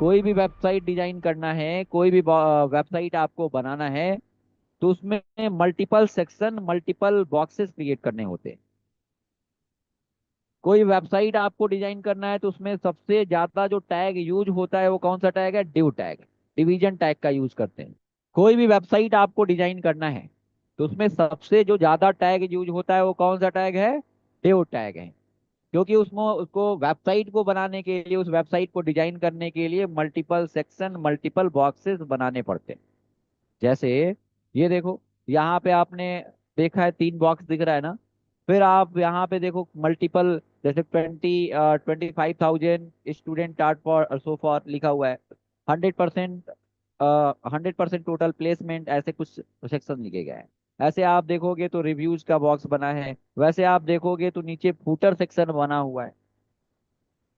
कोई भी website design करना है, कोई भी वेबसाइट आपको बनाना है, तो उसमें multiple section, multiple boxes create करने होते हैं। कोई वेबसाइट आपको डिजाइन करना है तो उसमें सबसे ज्यादा जो टैग यूज होता है वो कौन सा टैग है? डिव टैग, डिवीजन टैग का यूज करते हैं। कोई भी वेबसाइट आपको डिजाइन करना है तो उसमें सबसे जो ज्यादा टैग यूज होता है वो कौन सा टैग है? डिव टैग है। क्योंकि उसमें उसको वेबसाइट को बनाने के लिए, उस वेबसाइट को डिजाइन करने के लिए मल्टीपल सेक्शन, मल्टीपल बॉक्सेस बनाने पड़ते हैं। जैसे ये देखो, यहाँ पे आपने देखा है 3 बॉक्स दिख रहा है ना। फिर आप यहाँ पे देखो मल्टीपल, जैसे 25,000 student art for so for लिखा हुआ है। 100%, 100% टोटल प्लेसमेंट, ऐसे कुछ सेक्शन लिखे गए हैं। ऐसे आप देखोगे तो रिव्यूज का बॉक्स बना है, वैसे आप देखोगे तो नीचे फूटर सेक्शन बना हुआ है।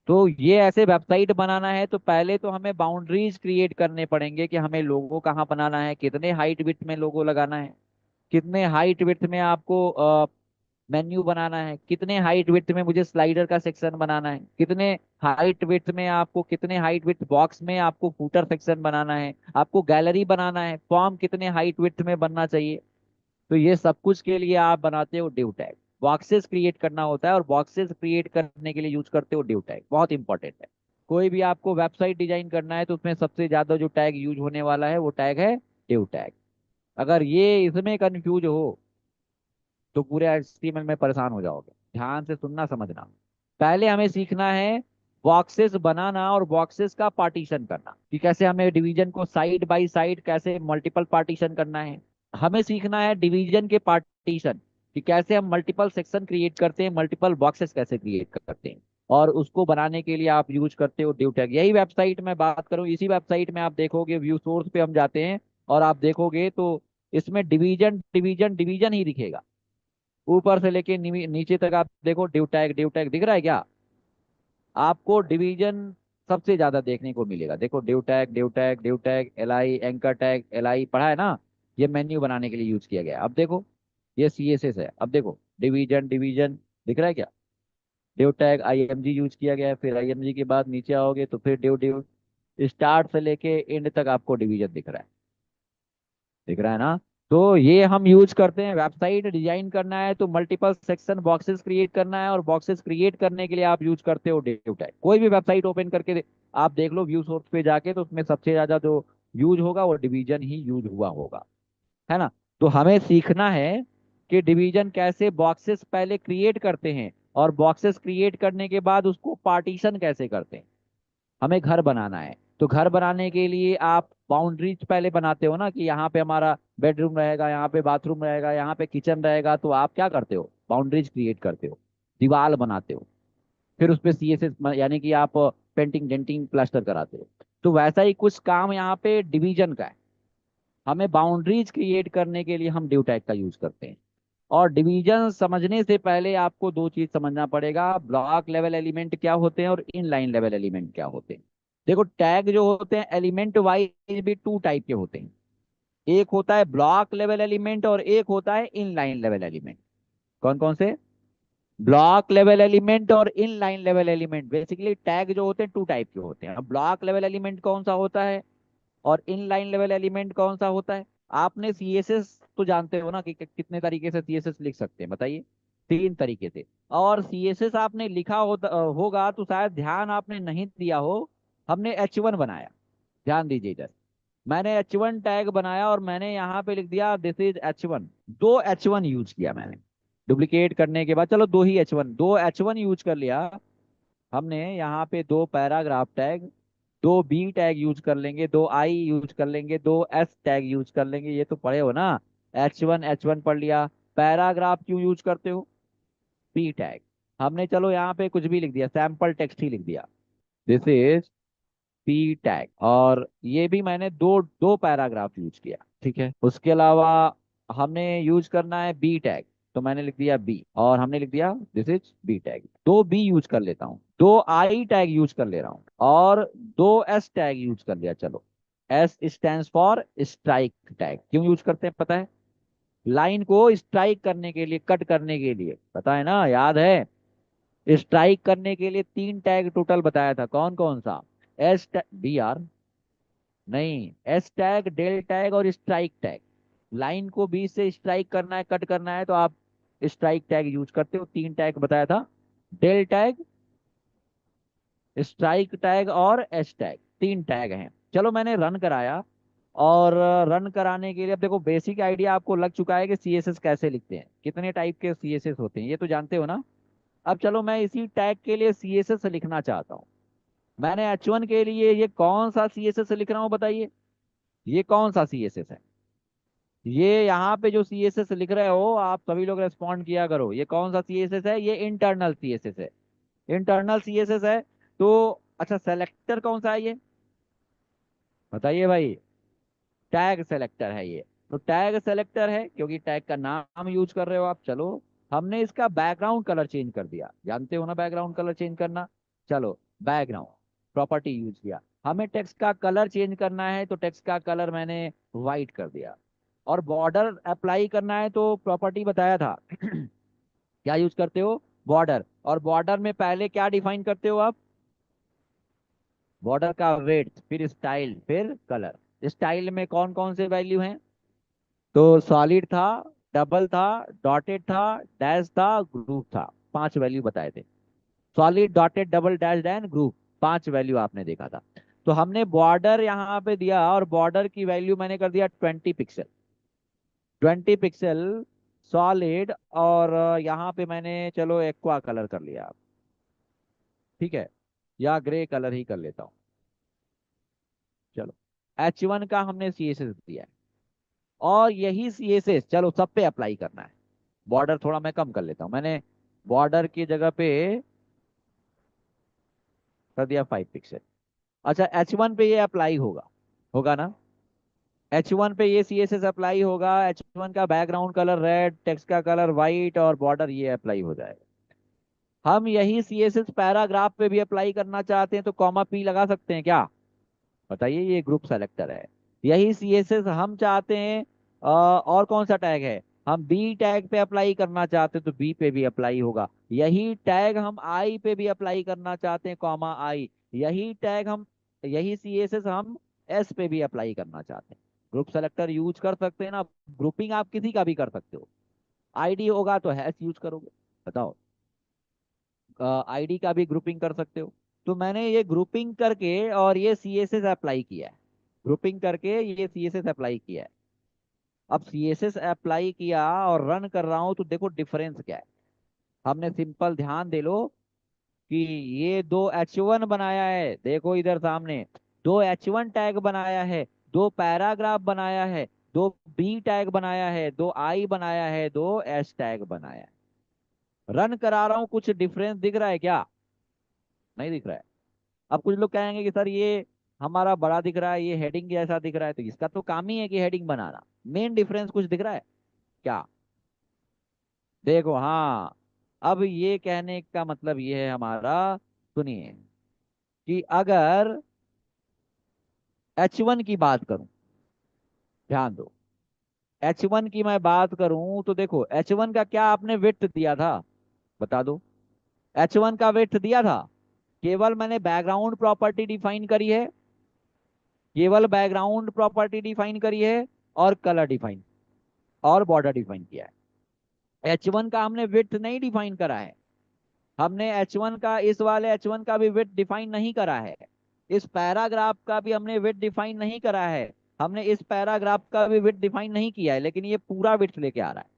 तो ये ऐसे वेबसाइट बनाना है तो पहले तो हमें बाउंड्रीज क्रिएट करने पड़ेंगे कि हमें लोगो कहाँ बनाना है, कितने हाइट विड्थ में लोगो लगाना है, कितने हाइट विड्थ में आपको मेन्यू बनाना है, कितने हाइट विड्थ में मुझे स्लाइडर का सेक्शन बनाना है, कितने हाइट विड्थ में आपको, कितने हाइट विड्थ बॉक्स में आपको फूटर सेक्शन बनाना है, आपको गैलरी बनाना है, फॉर्म कितने हाइट विड्थ में बनना चाहिए। तो ये सब कुछ के लिए आप बनाते हो डिव टैग। बॉक्सेस क्रिएट करना होता है और बॉक्सेस क्रिएट करने के लिए यूज करते हो डिव टैग, बहुत इंपॉर्टेंट है। कोई भी आपको वेबसाइट डिजाइन करना है तो उसमें सबसे ज्यादा जो टैग यूज होने वाला है वो टैग है डिव टैग। अगर ये इसमें कंफ्यूज हो तो पूरे HTML में परेशान हो जाओगे। ध्यान से सुनना, समझना। पहले हमें सीखना है बॉक्सेस बनाना और बॉक्सेस का पार्टीशन करना, कि कैसे हमें डिवीजन को साइड बाय साइड कैसे मल्टीपल पार्टीशन करना है। हमें सीखना है डिवीजन के पार्टीशन, कि कैसे हम मल्टीपल सेक्शन क्रिएट करते हैं, मल्टीपल बॉक्सेस कैसे क्रिएट करते हैं। और उसको बनाने के लिए आप यूज करते हो डिव टैग। यही वेबसाइट में बात करूं, इसी वेबसाइट में आप देखोगे, व्यू सोर्स पे हम जाते हैं और आप देखोगे तो इसमें डिवीजन डिवीजन डिवीजन ही दिखेगा। ऊपर से लेके नीचे तक आप देखो, ड्यू टैग ड्यू टैग दिख रहा है क्या? आपको डिवीजन सबसे ज्यादा देखने को मिलेगा। देखो, due tag due tag due tag, LI anchor tag, LI पढ़ा है ना। ये मेन्यू बनाने के लिए यूज किया गया है। अब देखो, ये CSS है। अब देखो डिवीजन डिवीजन दिख रहा है क्या? ड्यू टैग IMG यूज किया गया है। फिर IMG के बाद नीचे आओगे तो फिर ड्यू ड्यू, स्टार्ट से लेके एंड तक आपको डिवीजन दिख रहा है। दिख रहा है ना। तो ये हम यूज करते हैं। वेबसाइट डिजाइन करना है तो मल्टीपल सेक्शन बॉक्सेस क्रिएट करना है, और बॉक्सेस क्रिएट करने के लिए आप यूज करते हो डिव टैग। कोई भी वेबसाइट ओपन करके आप देख लो व्यू सोर्स पे जाके, तो उसमें सबसे ज्यादा जो यूज होगा वो डिवीजन ही यूज हुआ होगा, है ना। तो हमें सीखना है कि डिवीजन कैसे, बॉक्सेस पहले क्रिएट करते हैं और बॉक्सेस क्रिएट करने के बाद उसको पार्टीशन कैसे करते हैं। हमें घर बनाना है तो घर बनाने के लिए आप बाउंड्रीज पहले बनाते हो ना, कि यहाँ पे हमारा बेडरूम रहेगा, यहाँ पे बाथरूम रहेगा, यहाँ पे किचन रहेगा। तो आप क्या करते हो? बाउंड्रीज क्रिएट करते हो, दीवार बनाते हो। फिर उस पे CSS यानी कि आप पेंटिंग डेंटिंग प्लास्टर कराते हो। तो वैसा ही कुछ काम यहाँ पे डिवीजन का है। हमें बाउंड्रीज क्रिएट करने के लिए हम डिव टैग का यूज करते हैं। और डिवीजन समझने से पहले आपको दो चीज समझना पड़ेगा, ब्लॉक लेवल एलिमेंट क्या होते हैं और इनलाइन लेवल एलिमेंट क्या होते हैं। देखो, टैग जो होते हैं एलिमेंट वाइज भी 2 टाइप के होते हैं। एक होता है ब्लॉक लेवल एलिमेंट और एक होता है इनलाइन लेवल एलिमेंट। कौन कौन से? ब्लॉक लेवल एलिमेंट और inline level element. Basically tag जो होते हैं 2 टाइप के होते हैं। अब ब्लॉक लेवल एलिमेंट कौन सा होता है और इनलाइन लेवल एलिमेंट कौन सा होता है? आपने CSS तो जानते हो ना, कि कितने तरीके से CSS लिख सकते हैं, बताइए। 3 तरीके से। और CSS आपने लिखा होगा तो शायद ध्यान आपने नहीं दिया हो। हमने H1 बनाया, ध्यान दीजिए इधर। मैंने H1 टैग बनाया और मैंने यहाँ पे लिख दिया this is H1। 2 H1 use किया मैंने। डुप्लीकेट करने के बाद, चलो 2 ही H1, 2 H1 यूज कर लिया हमने। यहाँ पे 2 paragraph tag, 2 B tag use कर लेंगे, 2 I यूज कर लेंगे, 2S टैग यूज कर लेंगे। ये तो पढ़े हो ना। H1 पढ़ लिया। पैराग्राफ क्यों यूज करते हो? P tag. हमने चलो यहाँ पे कुछ भी लिख दिया, सैंपल टेक्स्ट ही लिख दिया, दिस इज P टैग। और ये भी मैंने दो दो पैराग्राफ यूज किया, ठीक है। उसके अलावा हमने यूज करना है B टैग, तो मैंने लिख दिया B, और हमने लिख दिया this is B tag. 2 B use कर लेता हूँ, 2 I टैग यूज कर ले रहा हूँ, और 2S टैग यूज कर लिया। चलो, S stands for strike tag. क्यों यूज करते हैं पता है? लाइन को स्ट्राइक करने के लिए, कट करने के लिए, पता है ना, याद है। स्ट्राइक करने के लिए 3 टैग टोटल बताया था, कौन कौन सा? एस डी आर नहीं, एस टैग, डेल टैग और स्ट्राइक टैग। लाइन को बीच से स्ट्राइक करना है, कट करना है, तो आप स्ट्राइक टैग यूज करते हो। 3 टैग बताया था, डेल टैग, स्ट्राइक टैग और एस टैग, 3 टैग हैं। चलो मैंने रन कराया, और रन कराने के लिए अब देखो बेसिक आइडिया आपको लग चुका है कि सीएसएस कैसे लिखते हैं, कितने टाइप के सीएसएस होते हैं, ये तो जानते हो ना। अब चलो मैं इसी टैग के लिए सीएसएस लिखना चाहता हूँ। मैंने H1 के लिए ये कौन सा सीएसएस लिख रहा हूँ बताइए, ये कौन सा सीएसएस है? ये यहाँ पे जो सीएसएस लिख रहे हो आप सभी लोग रेस्पॉन्ड किया करो, ये कौन सा सीएसएस है? ये इंटरनल सीएसएस है, इंटरनल सीएसएस है। तो अच्छा, सेलेक्टर कौन सा है ये बताइए भाई? टैग सेलेक्टर है ये। तो टैग सेलेक्टर है क्योंकि टैग का नाम यूज कर रहे हो आप। चलो, हमने इसका बैकग्राउंड कलर चेंज कर दिया, जानते हो ना बैकग्राउंड कलर चेंज करना। चलो, बैकग्राउंड प्रॉपर्टी यूज किया। हमें टेक्स्ट का कलर चेंज करना है, तो टेक्स्ट का कलर मैंने वाइट कर दिया। और बॉर्डर अप्लाई करना है तो प्रॉपर्टी बताया था क्या यूज करते हो? बॉर्डर। और बॉर्डर में पहले क्या डिफाइन करते हो आप? बॉर्डर का वेट, फिर स्टाइल, फिर कलर। स्टाइल में कौन कौन से वैल्यू हैं? तो सॉलिड था, डबल था, डॉटेड था, डैश था, ग्रुप था। 5 वैल्यू बताए थे। Solid, dotted, double, dash and group, 5 value आपने देखा था। तो हमने बॉर्डर यहाँ पे दिया, और बॉर्डर की वैल्यू मैंने कर दिया 20 पिक्सल। 20 पिक्सल सॉलिड, और यहाँ पे मैंने चलो एक्वा कलर कर लिया, ठीक है, या ग्रे कलर ही कर लेता हूँ। चलो, H1 का हमने CSS दिया है, और यही CSS चलो सब पे अप्लाई करना है। बॉर्डर थोड़ा मैं कम कर लेता हूँ, मैंने बॉर्डर की जगह पे कर दिया 5 पिक्सल। अच्छा, H1 पे ये अप्लाई होगा, होगा ना? H1 पे ये CSS अप्लाई होगा। H1 का बैकग्राउंड कलर रेड, टेक्स्ट का कलर वाइट, और बॉर्डर ये अप्लाई हो जाएगा। हम यही CSS पैराग्राफ पे भी अप्लाई करना चाहते हैं, तो कॉमा P लगा सकते हैं क्या बताइए? ये ग्रुप सेलेक्टर है। यही CSS हम चाहते हैं, और कौन सा टैग है? हम बी टैग पे अप्लाई करना चाहते हैं, तो बी पे भी अप्लाई होगा। यही टैग हम आई पे भी अप्लाई करना चाहते हैं, कॉमा आई। यही टैग हम, यही CSS हम एस पे भी अप्लाई करना चाहते हैं। ग्रुप सेलेक्टर यूज कर सकते हैं ना। ग्रुपिंग आप किसी का भी कर सकते हो। आईडी होगा तो हैश यूज करोगे, बताओ। आईडी का भी ग्रुपिंग कर सकते हो। तो मैंने ये ग्रुपिंग करके और ये CSS अप्लाई किया है, ग्रुपिंग करके ये CSS अप्लाई किया है। अब CSS अप्लाई किया और रन कर रहा हूं, तो देखो डिफरेंस क्या है। हमने सिंपल ध्यान दे लो कि ये दो H1 बनाया है, देखो इधर सामने, दो H1 टैग बनाया है, दो पैराग्राफ बनाया है, दो बी टैग बनाया है, दो आई बनाया है, दो एस टैग बनाया है। रन करा रहा हूं, कुछ डिफरेंस दिख रहा है क्या? नहीं दिख रहा है। अब कुछ लोग कहेंगे कि सर ये हमारा बड़ा दिख रहा है, ये हेडिंग जैसा दिख रहा है, तो इसका तो काम ही है कि हेडिंग बनाना। मेन डिफरेंस कुछ दिख रहा है क्या? देखो, हाँ। अब ये कहने का मतलब ये है हमारा, सुनिए, कि अगर H1 की बात करूं, ध्यान दो, H1 की मैं बात करूं तो देखो H1 का क्या आपने विड्थ दिया था, बता दो। H1 का विड्थ दिया था, केवल मैंने बैकग्राउंड प्रॉपर्टी डिफाइन करी है, केवल बैकग्राउंड प्रॉपर्टी डिफाइन करी है, और कलर डिफाइन, और बॉर्डर डिफाइन किया है। H1 का हमने विड्थ नहीं डिफाइन करा है। हमने H1 का, इस वाले H1 का भी विड्थ डिफाइन नहीं करा है। इस पैराग्राफ का भी हमने विड्थ डिफाइन नहीं करा है। हमने इस पैराग्राफ का भी विड्थ डिफाइन नहीं किया है, लेकिन ये पूरा विड्थ लेके आ रहा है।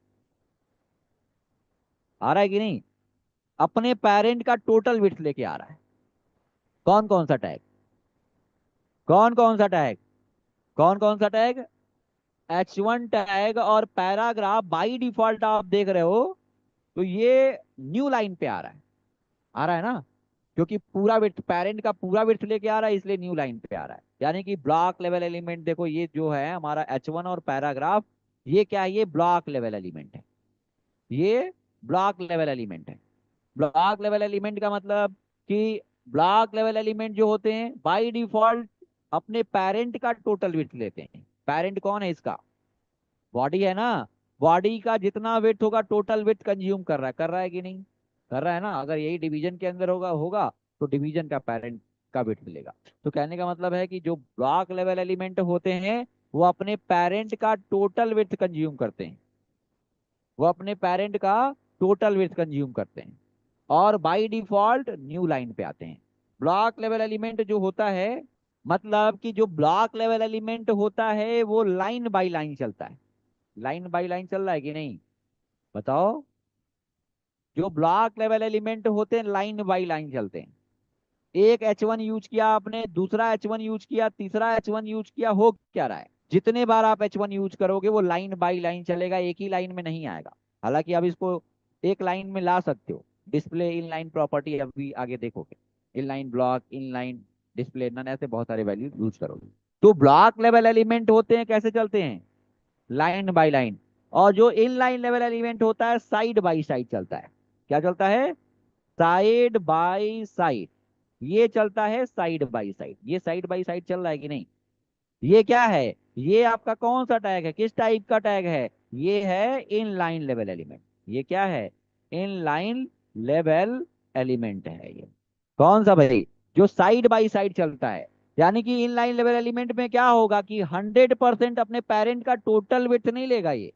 आ रहा है कि नहीं? अपने पेरेंट का टोटल विड्थ लेके आ रहा है। कौन कौन सा टैग? कौन कौन सा टैग? कौन कौन सा टैग? H1 टैग और पैराग्राफ बाई डिफॉल्ट आप देख रहे हो, तो ये न्यू लाइन पे आ रहा है। आ रहा है ना? क्योंकि पूरा विड्थ, पेरेंट का पूरा विड्थ लेके आ रहा है, इसलिए न्यू लाइन पे आ रहा है। यानी कि ब्लॉक लेवल एलिमेंट, देखो ये जो है हमारा H1 और पैराग्राफ, ये क्या है? ये ब्लॉक लेवल एलिमेंट है। ये ब्लॉक लेवल एलिमेंट है। ब्लॉक लेवल एलिमेंट का मतलब कि ब्लॉक लेवल एलिमेंट जो होते हैं बाय डिफॉल्ट अपने पेरेंट का टोटल विड्थ लेते हैं। पेरेंट कौन है इसका? बॉडी है ना। बॉडी का जितना विड्थ होगा टोटल विड्थ कंज्यूम कर रहा है, कर रहा है कि नहीं? कर रहा है ना। अगर यही डिवीजन के अंदर होगा होगा तो डिवीजन का पेरेंट का विड्थ लेगा। तो कहने का मतलब है कि जो ब्लॉक लेवल एलिमेंट होते हैं वो अपने पेरेंट का टोटल विड्थ कंज्यूम करते हैं, वो अपने पेरेंट का टोटल विड्थ कंज्यूम करते हैं और बाय डिफॉल्ट न्यू लाइन पे आते हैं। ब्लॉक लेवल एलिमेंट जो होता है, मतलब कि जो ब्लॉक लेवल एलिमेंट होता है वो लाइन बाय लाइन चलता है। लाइन बाय लाइन चल रहा है कि नहीं, बताओ। जो ब्लॉक लेवल एलिमेंट होते हैं लाइन बाय लाइन चलते हैं। एक H1 यूज किया आपने, दूसरा H1 यूज किया, तीसरा H1 यूज किया, हो क्या रहा है, जितने बार आप H1 यूज करोगे वो लाइन बाय लाइन चलेगा, एक ही लाइन में नहीं आएगा। हालांकि आप इसको एक लाइन में ला सकते हो, डिस्प्ले इन लाइन प्रॉपर्टी अभी आगे देखोगे, in line block, in line display, none, ऐसे बहुत सारे वैल्यू यूज करोगे। तो ब्लॉक लेवल एलिमेंट होते हैं कैसे चलते हैं, लाइन बाय लाइन। और जो इन लाइन लेवल एलिमेंट होता है साइड बाय साइड चलता है। क्या चलता है, साइड बाय साइड। ये चलता है साइड बाय साइड। ये साइड बाय साइड चल रहा है कि नहीं, ये क्या है, ये आपका कौन सा टैग है, किस टाइप का टैग है, ये है इन लाइन लेवल एलिमेंट। ये क्या है, इन लाइन लेवल एलिमेंट है ये। कौन सा भाई, जो साइड बाय साइड चलता है। यानी कि इन लाइन लेवल एलिमेंट में क्या होगा कि 100% अपने पेरेंट का टोटल विड्थ नहीं लेगा ये,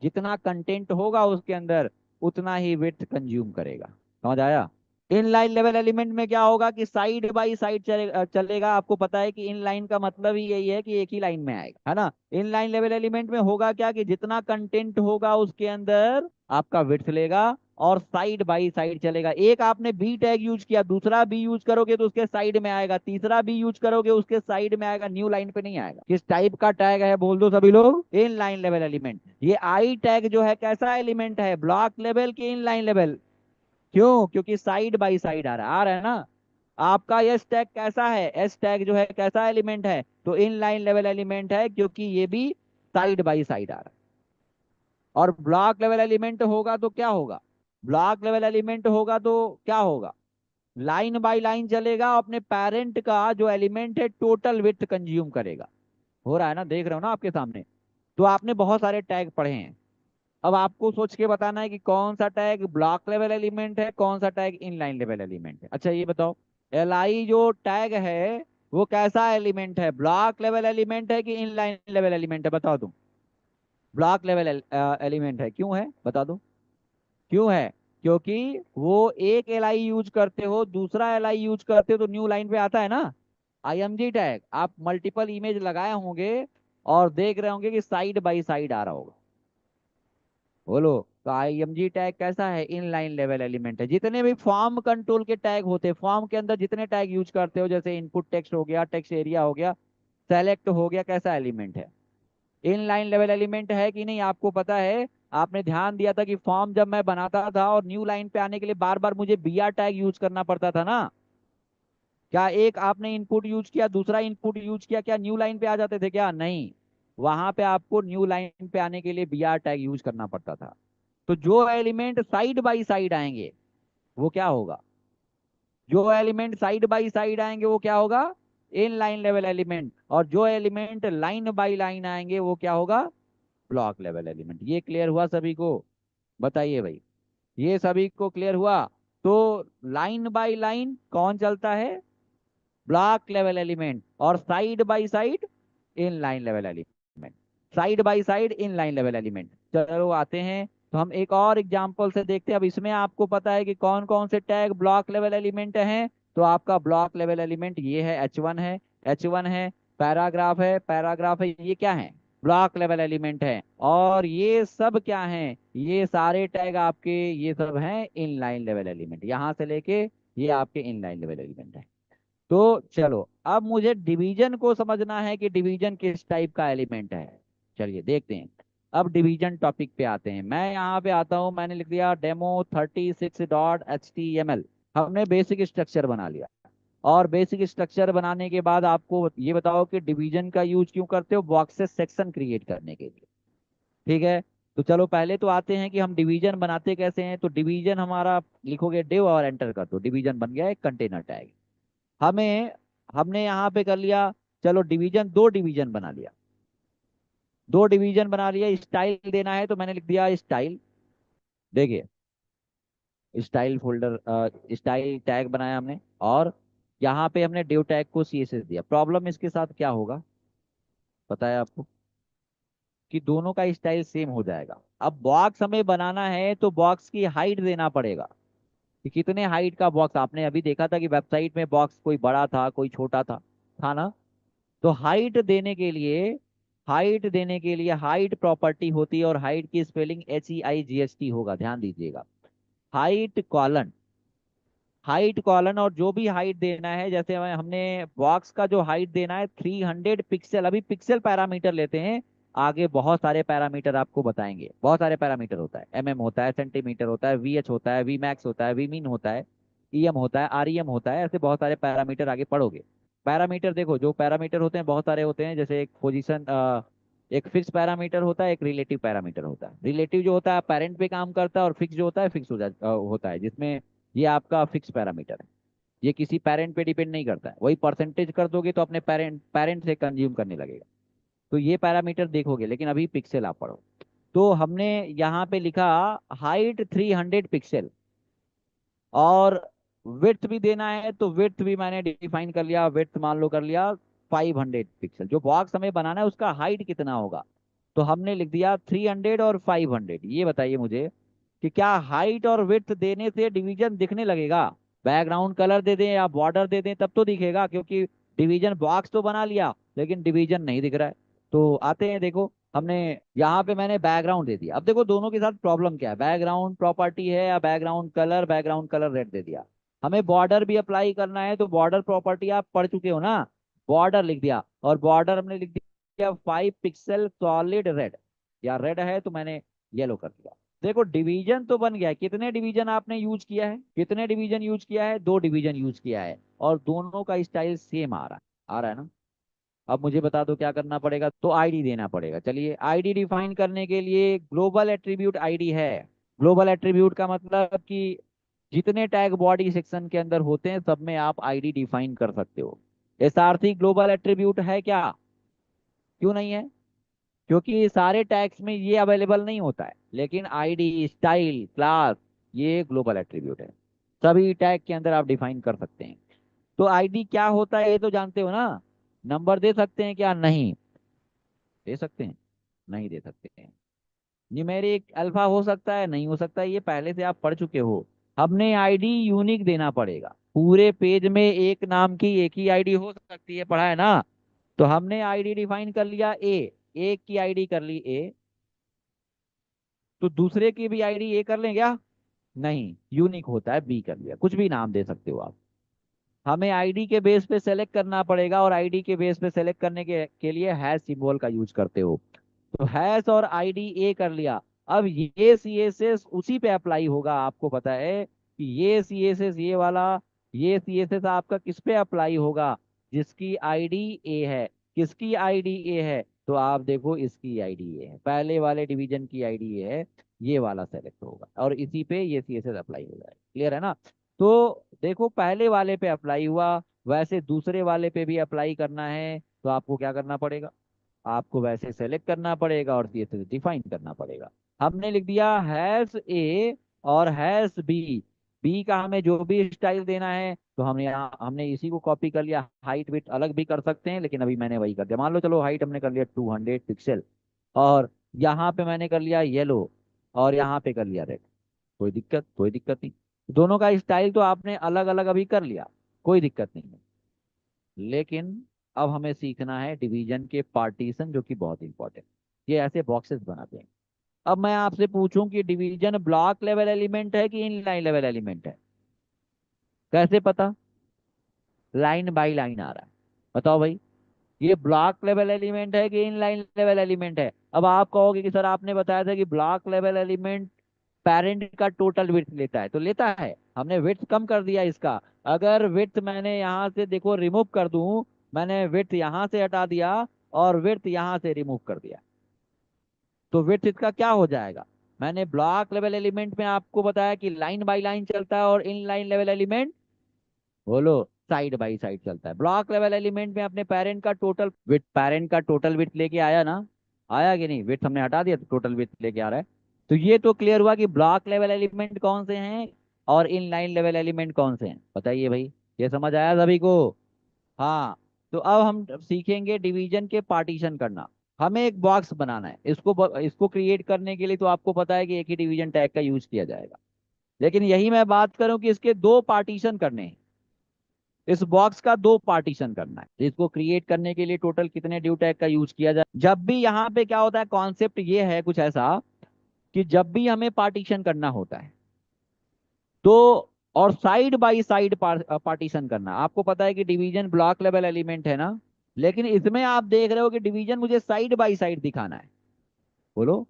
जितना कंटेंट होगा उसके अंदर उतना ही विड्थ कंज्यूम करेगा। समझ आया। इन लाइन लेवल एलिमेंट में क्या होगा कि साइड बाय साइड चलेगा। आपको पता है कि इन लाइन का मतलब ही यही है कि एक ही लाइन में आएगा, है ना। इन लाइन लेवल एलिमेंट में होगा क्या कि जितना कंटेंट होगा उसके अंदर आपका विड्थ लेगा और साइड बाय साइड चलेगा। एक आपने बी टैग यूज किया, दूसरा बी यूज करोगे तो उसके साइड में आएगा, तीसरा बी यूज करोगे उसके साइड में आएगा, न्यू लाइन पे नहीं आएगा। किस टाइप का टैग है बोल दो सभी लोग, इन लाइन लेवल एलिमेंट। ये आई टैग जो है कैसा एलिमेंट है, ब्लॉक लेवल की इन लाइन लेवल। क्यों, क्योंकि साइड बाय साइड आ रहा है ना। आपका एस टैग कैसा है, एस टैग जो है कैसा एलिमेंट है, तो इन लाइन लेवल एलिमेंट है क्योंकि ये भी साइड बाय साइड आ रहा है। और ब्लॉक लेवल एलिमेंट होगा तो क्या होगा, ब्लॉक लेवल एलिमेंट होगा तो क्या होगा, लाइन बाय लाइन चलेगा, अपने पेरेंट का जो एलिमेंट है टोटल विड्थ कंज्यूम करेगा। हो रहा है ना, देख रहे हो ना आपके सामने। तो आपने बहुत सारे टैग पढ़े हैं, अब आपको सोच के बताना है कि कौन सा टैग ब्लॉक लेवल एलिमेंट है, कौन सा टैग इनलाइन लेवल एलिमेंट है। अच्छा ये बताओ, एल आई जो टैग है वो कैसा एलिमेंट है, ब्लॉक लेवल एलिमेंट है कि इनलाइन लेवल एलिमेंट है, बता दो। ब्लॉक लेवल एलिमेंट है, क्यों है बता दो, क्यों है, क्योंकि वो एक एल आई यूज करते हो, दूसरा एल आई यूज करते हो तो न्यू लाइन पे आता है ना। IMG टैग आप मल्टीपल इमेज लगाए होंगे और देख रहे होंगे कि साइड बाय साइड आ रहा होगा। बोलो। तो IMG टैग कैसा है, इन लाइन लेवल एलिमेंट है। जितने भी फॉर्म कंट्रोल के टैग होते हैं, फॉर्म के अंदर जितने टैग यूज करते हो, जैसे इनपुट टेक्स्ट हो गया, टेक्स्ट एरिया हो गया, सेलेक्ट हो गया, कैसा एलिमेंट है, इन लाइन लेवल एलिमेंट है कि नहीं। आपको पता है, आपने ध्यान दिया था कि फॉर्म जब मैं बनाता था और न्यू लाइन पे आने के लिए बार बार मुझे BR टैग यूज करना पड़ता था ना। क्या एक आपने इनपुट यूज किया, दूसरा इनपुट यूज किया, क्या न्यू लाइन पे आ जाते थे, क्या नहीं। वहां पे आपको न्यू लाइन पे आने के लिए BR टैग यूज करना पड़ता था। तो जो एलिमेंट साइड बाय साइड आएंगे वो क्या होगा, जो एलिमेंट साइड बाय साइड आएंगे वो क्या होगा, इन लाइन लेवल एलिमेंट। और जो एलिमेंट लाइन बाय लाइन आएंगे वो क्या होगा, ब्लॉक लेवल एलिमेंट। ये क्लियर हुआ सभी को, बताइए भाई, ये सभी को क्लियर हुआ। तो लाइन बाय लाइन कौन चलता है, ब्लॉक लेवल एलिमेंट, और side by side in line level element, side by side in line level element. चलो आते हैं, तो हम एक और एग्जांपल से देखते हैं। अब इसमें आपको पता है कि कौन कौन से टैग ब्लॉक लेवल एलिमेंट हैं। तो आपका ब्लॉक लेवल एलिमेंट ये है, H1 है, H1 है, पैराग्राफ है, पैराग्राफ है, ये क्या है, ब्लॉक लेवल एलिमेंट है। और ये सब क्या हैं, ये सारे टैग आपके ये सब हैं इन लाइन लेवल एलिमेंट, यहां से लेके ये आपके इन लाइन लेवल एलिमेंट है। तो चलो अब मुझे डिवीजन को समझना है कि डिवीजन किस टाइप का एलिमेंट है। चलिए देखते हैं। अब डिवीजन टॉपिक पे आते हैं, मैं यहाँ पे आता हूँ, मैंने लिख दिया demo36.html। हमने बेसिक स्ट्रक्चर बना लिया। और बेसिक स्ट्रक्चर बनाने के बाद आपको ये बताओ कि डिवीजन का यूज क्यों करते हो, बॉक्सेस सेक्शन क्रिएट करने के लिए। ठीक है। तो चलो पहले तो आते हैं कि हम डिवीजन बनाते कैसे हैं। तो डिवीजन हमारा लिखोगे डिव और एंटर कर दो, डिवीजन बन गया एक कंटेनर टैग। हमें हमने यहाँ पे कर लिया, चलो डिवीजन, दो डिवीजन बना लिया, दो डिवीजन बना लिया। स्टाइल देना है तो मैंने लिख दिया स्टाइल। देखिए स्टाइल फोल्डर, स्टाइल टैग बनाया हमने। और यहाँ पे हमने div tag को CSS दिया। प्रॉब्लम इसके साथ क्या होगा पता है आपको, कि दोनों का स्टाइल सेम हो जाएगा। अब बॉक्स हमें बनाना है तो बॉक्स की हाइट देना पड़ेगा कि कितने हाइट का बॉक्स। आपने अभी देखा था कि वेबसाइट में बॉक्स कोई बड़ा था कोई छोटा था ना। तो हाइट देने के लिए हाइट प्रॉपर्टी होती है, और हाइट की स्पेलिंग HEIGHT होगा, ध्यान दीजिएगा। हाइट कॉलन, हाइट कॉलन, और जो भी हाइट देना है, जैसे हमने बॉक्स का जो हाइट देना है 300 पिक्सल, अभी पिक्सल पैरामीटर लेते हैं। आगे बहुत सारे पैरामीटर आपको बताएंगे, बहुत सारे पैरामीटर होता है, होता है, सेंटीमीटर होता है, VH होता है, Vmax होता है, Vmin होता है, EM होता है, REM होता है, ऐसे बहुत सारे पैरामीटर आगे पढ़ोगे। पैरामीटर देखो, जो पैरामीटर होते हैं बहुत सारे होते हैं, जैसे एक पोजीशन, एक फिक्स पैरामीटर होता है, एक रिलेटिव पैरामीटर होता है। रिलेटिव जो होता है पेरेंट पे काम करता है, और फिक्स जो होता है फिक्स होता है, जिसमें ये आपका फिक्स पैरामीटर है। ये किसी पेरेंट पे डिपेंड नहीं करता है, वही परसेंटेज कर दोगे तो अपने पेरेंट पेरेंट से कंज्यूम करने लगेगा। तो ये पैरामीटर देखोगे, लेकिन अभी पिक्सल आप पढ़ो। तो हमने यहाँ पे लिखा हाइट 300 पिक्सल, और विड्थ भी देना है, तो विड्थ भी मैंने डिफाइन कर लिया, विड्थ मान लो कर लिया 500 पिक्सल। जो बॉक्स हमें बनाना है उसका हाइट कितना होगा, तो हमने लिख दिया 300 और 500। ये बताइए मुझे कि क्या हाइट और विड्थ देने से डिवीजन दिखने लगेगा? बैकग्राउंड कलर दे दें या बॉर्डर दे दें तब तो दिखेगा, क्योंकि डिवीजन बॉक्स तो बना लिया लेकिन डिवीजन नहीं दिख रहा है। तो आते हैं, देखो हमने यहाँ पे मैंने बैकग्राउंड दे दिया। अब देखो दोनों के साथ प्रॉब्लम क्या है, बैकग्राउंड प्रॉपर्टी है या बैकग्राउंड कलर रेड दे दिया। हमें बॉर्डर भी अप्लाई करना है, तो बॉर्डर प्रॉपर्टी आप पढ़ चुके हो ना। बॉर्डर लिख दिया, और बॉर्डर हमने लिख दिया 5 पिक्सल सॉलिड रेड, या रेड है तो मैंने येलो कर दिया। देखो डिवीजन तो बन गया है। कितने डिवीजन आपने यूज किया है, कितने डिवीजन यूज किया है? 2 डिवीजन यूज किया है, और दोनों का स्टाइल सेम आ रहा है ना। अब मुझे बता दो क्या करना पड़ेगा, तो आईडी देना पड़ेगा। चलिए, आईडी डिफाइन करने के लिए ग्लोबल एट्रीब्यूट आईडी है। ग्लोबल एट्रीब्यूट का मतलब कि जितने टैग बॉडी सेक्शन के अंदर होते हैं सब में आप आईडी डिफाइन कर सकते हो। SRC ग्लोबल एट्रीब्यूट है क्या? क्यों नहीं है? क्योंकि सारे टैग्स में ये अवेलेबल नहीं होता है, लेकिन आईडी, स्टाइल, क्लास, ये ग्लोबल एट्रीब्यूट है। सभी टैग के अंदर आप डिफाइन कर सकते हैं। तो आईडी क्या होता है ये तो जानते हो ना। नंबर दे सकते हैं क्या? नहीं दे सकते हैं, नहीं दे सकते हैं। न्यूमेरिक अल्फा हो सकता है, नहीं हो सकता, ये पहले से आप पढ़ चुके हो। हमने आईडी यूनिक देना पड़ेगा। पूरे पेज में एक नाम की एक ही आईडी हो सकती है, पढ़ा है ना। तो हमने आईडी डिफाइन कर लिया एक की आईडी कर ली ए, तो दूसरे की भी आईडी ए कर लें क्या? नहीं, यूनिक होता है बी कर लिया, कुछ भी नाम दे सकते हो आप। हमें आईडी के बेस पे सेलेक्ट करना पड़ेगा, और आईडी के बेस पे सेलेक्ट करने के लिए हैश सिंबल का यूज करते हो। तो हैश और आईडी ए कर लिया। अब ये CSS उसी पे अप्लाई होगा। आपको पता है कि ये CSS, ये CSS आपका किस पे अप्लाई होगा? जिसकी आईडी ए है। किसकी आईडी ए है? तो आप देखो इसकी आईडी ए है, पहले वाले डिवीजन की आईडी ए है, ये वाला सेलेक्ट होगा, और इसी पे ये CSS अप्लाई हो जाएगा। क्लियर है ना? तो देखो पहले वाले पे अप्लाई हुआ, वैसे दूसरे वाले पे भी अप्लाई करना है, तो आपको क्या करना पड़ेगा? आपको वैसे सेलेक्ट करना पड़ेगा और CSS डिफाइन करना पड़ेगा। हमने लिख दिया हैश ए और हैश बी। बी का हमें जो भी स्टाइल देना है, तो हमने इसी को कॉपी कर लिया। हाइट विड्थ अलग भी कर सकते हैं, लेकिन अभी मैंने वही कर दिया। मान लो चलो हाइट हमने कर लिया 200 पिक्सल, और यहाँ पे मैंने कर लिया येलो, और यहाँ पे कर लिया रेड। कोई दिक्कत नहीं। दोनों का स्टाइल तो आपने अलग अलग अभी कर लिया, कोई दिक्कत नहीं है। लेकिन अब हमें सीखना है डिवीजन के पार्टीशन, जो कि बहुत इंपॉर्टेंट। ये ऐसे बॉक्सेस बनाते हैं। अब मैं आपसे पूछूं कि डिवीजन ब्लॉक लेवल एलिमेंट है कि इनलाइन लेवल एलिमेंट है? कैसे पता? लाइन बाय लाइन आ रहा है। बताओ भाई, ये ब्लॉक लेवल एलिमेंट है कि इनलाइन लेवल एलिमेंट है? अब आप कहोगे कि सर आपने बताया था कि ब्लॉक लेवल एलिमेंट पेरेंट का टोटल विड्थ लेता है, तो लेता है। हमने विड्थ कम कर दिया इसका। अगर विड्थ मैंने यहाँ से देखो रिमूव कर दूं, मैंने विड्थ यहाँ से हटा दिया और विड्थ यहाँ से रिमूव कर दिया, तो विड्थ इसका क्या हो जाएगा? मैंने ब्लॉक लेवल एलिमेंट में आपको बताया कि लाइन बाय लाइन चलता है, और इन लाइन लेवल एलिमेंट, बोलो, साइड बाय साइड चलता है। ब्लॉक लेवल एलिमेंट में अपने पेरेंट का टोटल विड्थ लेके आया ना, आया कि नहीं? विड्थ हमने हटा दिया तो टोटल विड्थ लेके आ रहा है। तो ये तो क्लियर हुआ कि ब्लॉक लेवल एलिमेंट कौन से हैं और इन लाइन लेवल एलिमेंट कौन से हैं, बताइए भाई। ये समझ आया सभी को? हाँ। तो अब हम सीखेंगे डिवीजन के पार्टीशन करना। हमें एक बॉक्स बनाना है, इसको क्रिएट करने के लिए तो आपको पता है कि एक ही डिवीजन टैग का यूज किया जाएगा। लेकिन यही मैं बात करूं कि इसके दो पार्टीशन करने हैं, इस बॉक्स का दो पार्टीशन करना है। तो इसको क्रिएट करने के लिए टोटल कितने ड्यू टैग का यूज किया जाए? जब भी यहाँ पे क्या होता है, कॉन्सेप्ट ये है कुछ ऐसा कि जब भी हमें पार्टीशन करना होता है तो, और साइड बाय साइड पार्टीशन करना, आपको पता है कि डिवीजन ब्लॉक लेवल एलिमेंट है ना, लेकिन इसमें आप देख रहे हो कि डिवीजन मुझे साइड बाय साइड दिखाना है। बोलो।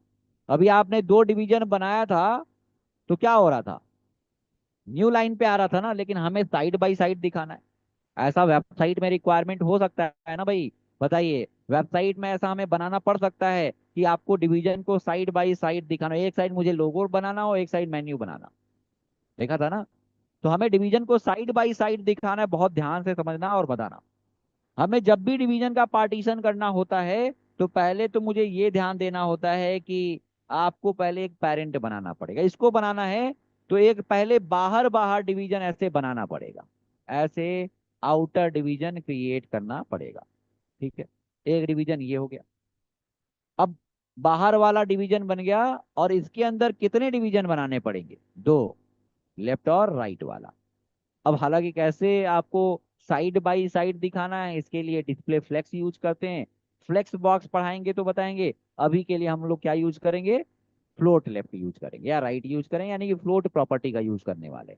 अभी आपने दो डिवीजन बनाया था तो क्या हो रहा था, न्यू लाइन पे आ रहा था ना, लेकिन हमें साइड बाय साइड दिखाना है। ऐसा वेबसाइट में रिक्वायरमेंट हो सकता है ना भाई? बताइए, वेबसाइट में ऐसा हमें बनाना पड़ सकता है कि आपको डिवीजन को साइड बाय साइड दिखाना हो, एक साइड मुझे लोगो बनाना हो, एक साइड मेन्यू बनाना। देखा था ना? तो हमें डिवीजन को साइड बाय साइड दिखाना है, बहुत ध्यान से समझना और बताना। हमें जब भी डिवीजन का पार्टीशन करना होता है तो पहले तो मुझे ये ध्यान देना होता है कि आपको पहले एक पेरेंट बनाना पड़ेगा। इसको बनाना है तो एक पहले बाहर बाहर डिवीजन ऐसे बनाना पड़ेगा, ऐसे आउटर डिवीजन क्रिएट करना पड़ेगा। ठीक है, एक डिवीजन ये हो गया। अब बाहर वाला डिवीजन बन गया, और इसके अंदर कितने डिवीजन बनाने पड़ेंगे? दो, लेफ्ट और राइट वाला। अब हालांकि कैसे आपको साइड बाय साइड दिखाना है, इसके लिए डिस्प्ले फ्लेक्स यूज करते हैं। फ्लेक्स बॉक्स पढ़ाएंगे तो बताएंगे। अभी के लिए हम लोग क्या यूज करेंगे, फ्लोट लेफ्ट यूज करेंगे या राइट यूज करेंगे, यानी कि फ्लोट प्रॉपर्टी का यूज करने वाले।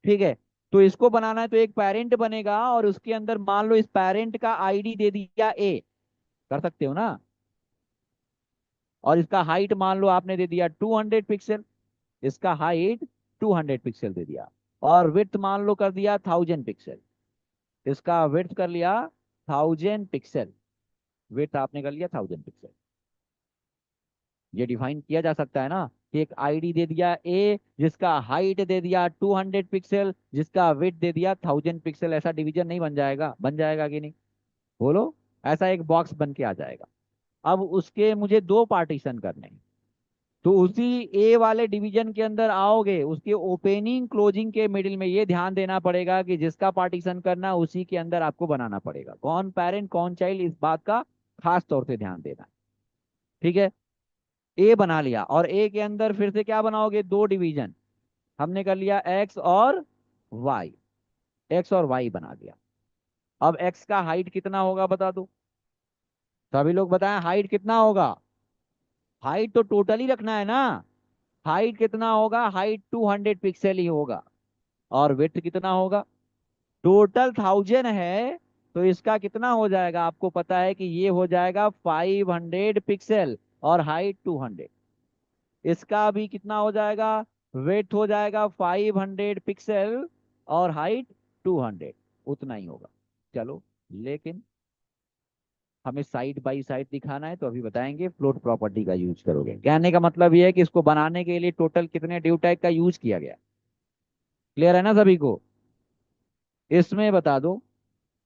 ठीक है। तो इसको बनाना है तो एक पेरेंट बनेगा, और उसके अंदर मान लो इस पेरेंट का आईडी दे दिया ए, कर सकते हो ना? और इसका हाइट मान लो आपने दे दिया 200 पिक्सल, इसका हाइट 200 पिक्सल दे दिया। और विड्थ मान लो कर दिया 1000 पिक्सल, इसका विड्थ कर लिया 1000 पिक्सल, विड्थ आपने कर लिया 1000 पिक्सल। ये डिफाइन किया जा सकता है ना कि एक आईडी दे दिया ए, जिसका हाइट दे दिया 200 पिक्सल, जिसका विड्थ दे दिया 1000 पिक्सल। ऐसा डिवीजन नहीं बन जाएगा? बन जाएगा कि नहीं? बोलो। ऐसा एक बॉक्स बन के आ जाएगा। अब उसके मुझे दो पार्टीशन करने हैं, तो उसी ए वाले डिवीजन के अंदर आओगे, उसके ओपनिंग क्लोजिंग के मिडिल में ये ध्यान देना पड़ेगा कि जिसका पार्टीशन करना उसी के अंदर आपको बनाना पड़ेगा, कौन पेरेंट कौन चाइल्ड, इस बात का खास तौर से ध्यान देना है। ठीक है। ए बना लिया, और ए के अंदर फिर से क्या बनाओगे, दो डिवीजन। हमने कर लिया एक्स और वाई, एक्स और वाई बना दिया। अब एक्स का हाइट कितना होगा बता दो, सभी लोग बताएं हाइट कितना होगा? हाइट तो टोटल ही रखना है ना। हाइट कितना होगा, हाइट 200 पिक्सल ही होगा। और विड्थ कितना होगा, टोटल 1000 है, तो इसका कितना हो जाएगा, आपको पता है कि ये हो जाएगा 500 पिक्सल, और हाइट 200। इसका भी कितना हो जाएगा, विड्थ हो जाएगा 500 पिक्सल, और हाइट 200। उतना ही होगा। चलो, लेकिन हमें साइड बाय साइड दिखाना है तो अभी बताएंगे फ्लोट प्रॉपर्टी का यूज करोगे। कहने का मतलब ये है कि इसको बनाने के लिए टोटल कितने ड्यू टैग का यूज किया गया। क्लियर है ना सभी को? इसमें बता दो,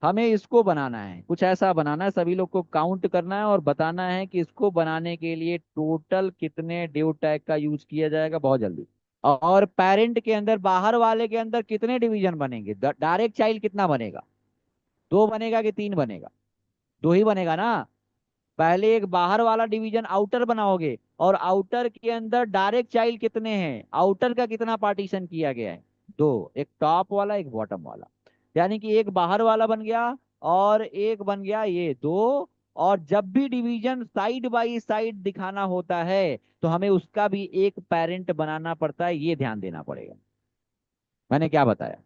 हमें इसको बनाना है, कुछ ऐसा बनाना है, सभी लोग को काउंट करना है और बताना है कि इसको बनाने के लिए टोटल कितने ड्यू टैग का यूज किया जाएगा, बहुत जल्दी। और पेरेंट के अंदर, बाहर वाले के अंदर कितने डिवीजन बनेंगे, डायरेक्ट चाइल्ड कितना बनेगा, दो बनेगा कि तीन बनेगा? दो ही बनेगा ना। पहले एक बाहर वाला डिवीजन आउटर बनाओगे, और आउटर के अंदर डायरेक्ट चाइल्ड कितने हैं, आउटर का कितना पार्टीशन किया गया है, दो, एक टॉप वाला एक बॉटम वाला। यानी कि एक बाहर वाला बन गया, और एक बन गया ये दो। और जब भी डिवीजन साइड बाय साइड दिखाना होता है तो हमें उसका भी एक पेरेंट बनाना पड़ता है, ये ध्यान देना पड़ेगा। मैंने क्या बताया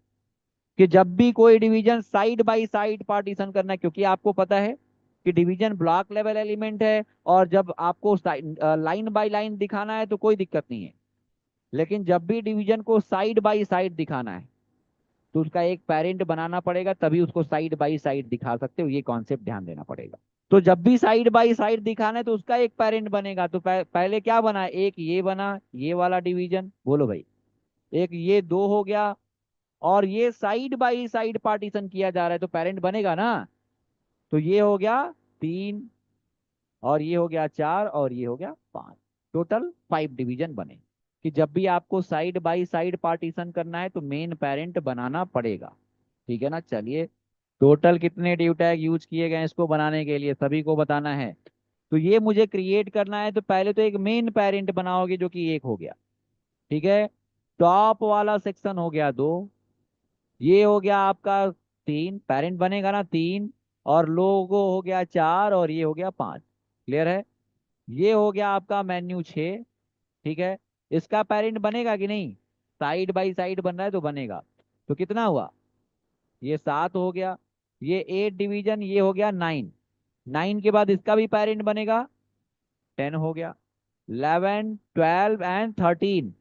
कि जब भी कोई division side by side partition करना है, क्योंकि आपको पता है कि डिवीजन ब्लॉक लेवल एलिमेंट है, और जब आपको लाइन बाय लाइन दिखाना है तो कोई दिक्कत नहीं है। लेकिन जब भी डिवीजन को साइड बाय साइड दिखाना है तो उसका एक पेरेंट बनाना पड़ेगा, तभी उसको साइड बाय साइड दिखा सकते हो। ये कॉन्सेप्ट ध्यान देना पड़ेगा। तो जब भी साइड बाय साइड दिखाना है तो उसका एक पेरेंट बनेगा। तो पहले क्या बना, एक ये बना, ये वाला डिवीजन, बोलो भाई। एक ये दो हो गया, और ये साइड बाय साइड पार्टीशन किया जा रहा है तो पेरेंट बनेगा ना। तो ये हो गया तीन, और ये हो गया चार, और ये हो गया पांच। टोटल 5 डिवीजन बने। कि जब भी आपको साइड बाय साइड पार्टीशन करना है तो मेन पेरेंट बनाना पड़ेगा। ठीक है ना। चलिए, टोटल कितने ड्यू टैग यूज किए गए हैं इसको बनाने के लिए सभी को बताना है। तो ये मुझे क्रिएट करना है, तो पहले तो एक मेन पेरेंट बनाओगे जो कि एक हो गया। ठीक है। टॉप वाला सेक्शन हो गया दो, ये हो गया आपका तीन, पेरेंट बनेगा ना तीन, और लोगो हो गया चार, और ये हो गया पांच। क्लियर है। ये हो गया आपका मेन्यू छः। ठीक है। इसका पेरेंट बनेगा कि नहीं, साइड बाई साइड बन रहा है तो बनेगा। तो कितना हुआ, ये सात हो गया, ये एट डिवीजन, ये हो गया नाइन। नाइन के बाद इसका भी पेरेंट बनेगा, टेन हो गया। 11 12 एंड 13,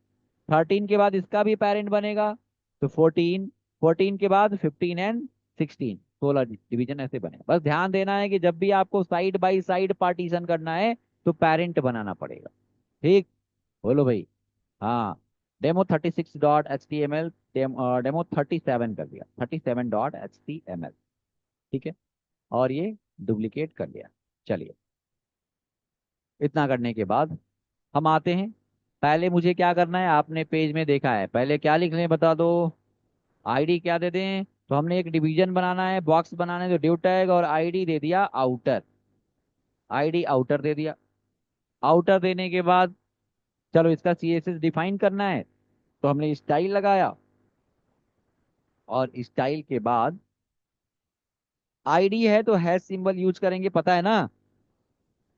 13 के बाद इसका भी पेरेंट बनेगा तो 14, 14 के बाद 15 एंड 16, 16 डिवीजन ऐसे बने। बस ध्यान देना है कि जब भी आपको साइड बाई साइड पार्टीशन करना है तो पेरेंट बनाना पड़ेगा। ठीक, बोलो भाई। हाँ, डेमो 36.html, डेमो 37 कर दिया, 37.html। ठीक है। और ये डुप्लीकेट कर लिया। चलिए, इतना करने के बाद हम आते हैं। पहले मुझे क्या करना है, आपने पेज में देखा है, पहले क्या लिख लें बता दो। आईडी क्या दे दें, तो हमने एक डिवीजन बनाना है, बॉक्स बनाना है, तो ड्यू टैग और आईडी दे दिया आउटर। आईडी आउटर दे दिया। आउटर देने के बाद चलो इसका सीएसएस डिफाइन करना है, तो हमने स्टाइल लगाया, और स्टाइल के बाद आईडी है तो हैश सिंबल यूज करेंगे, पता है ना।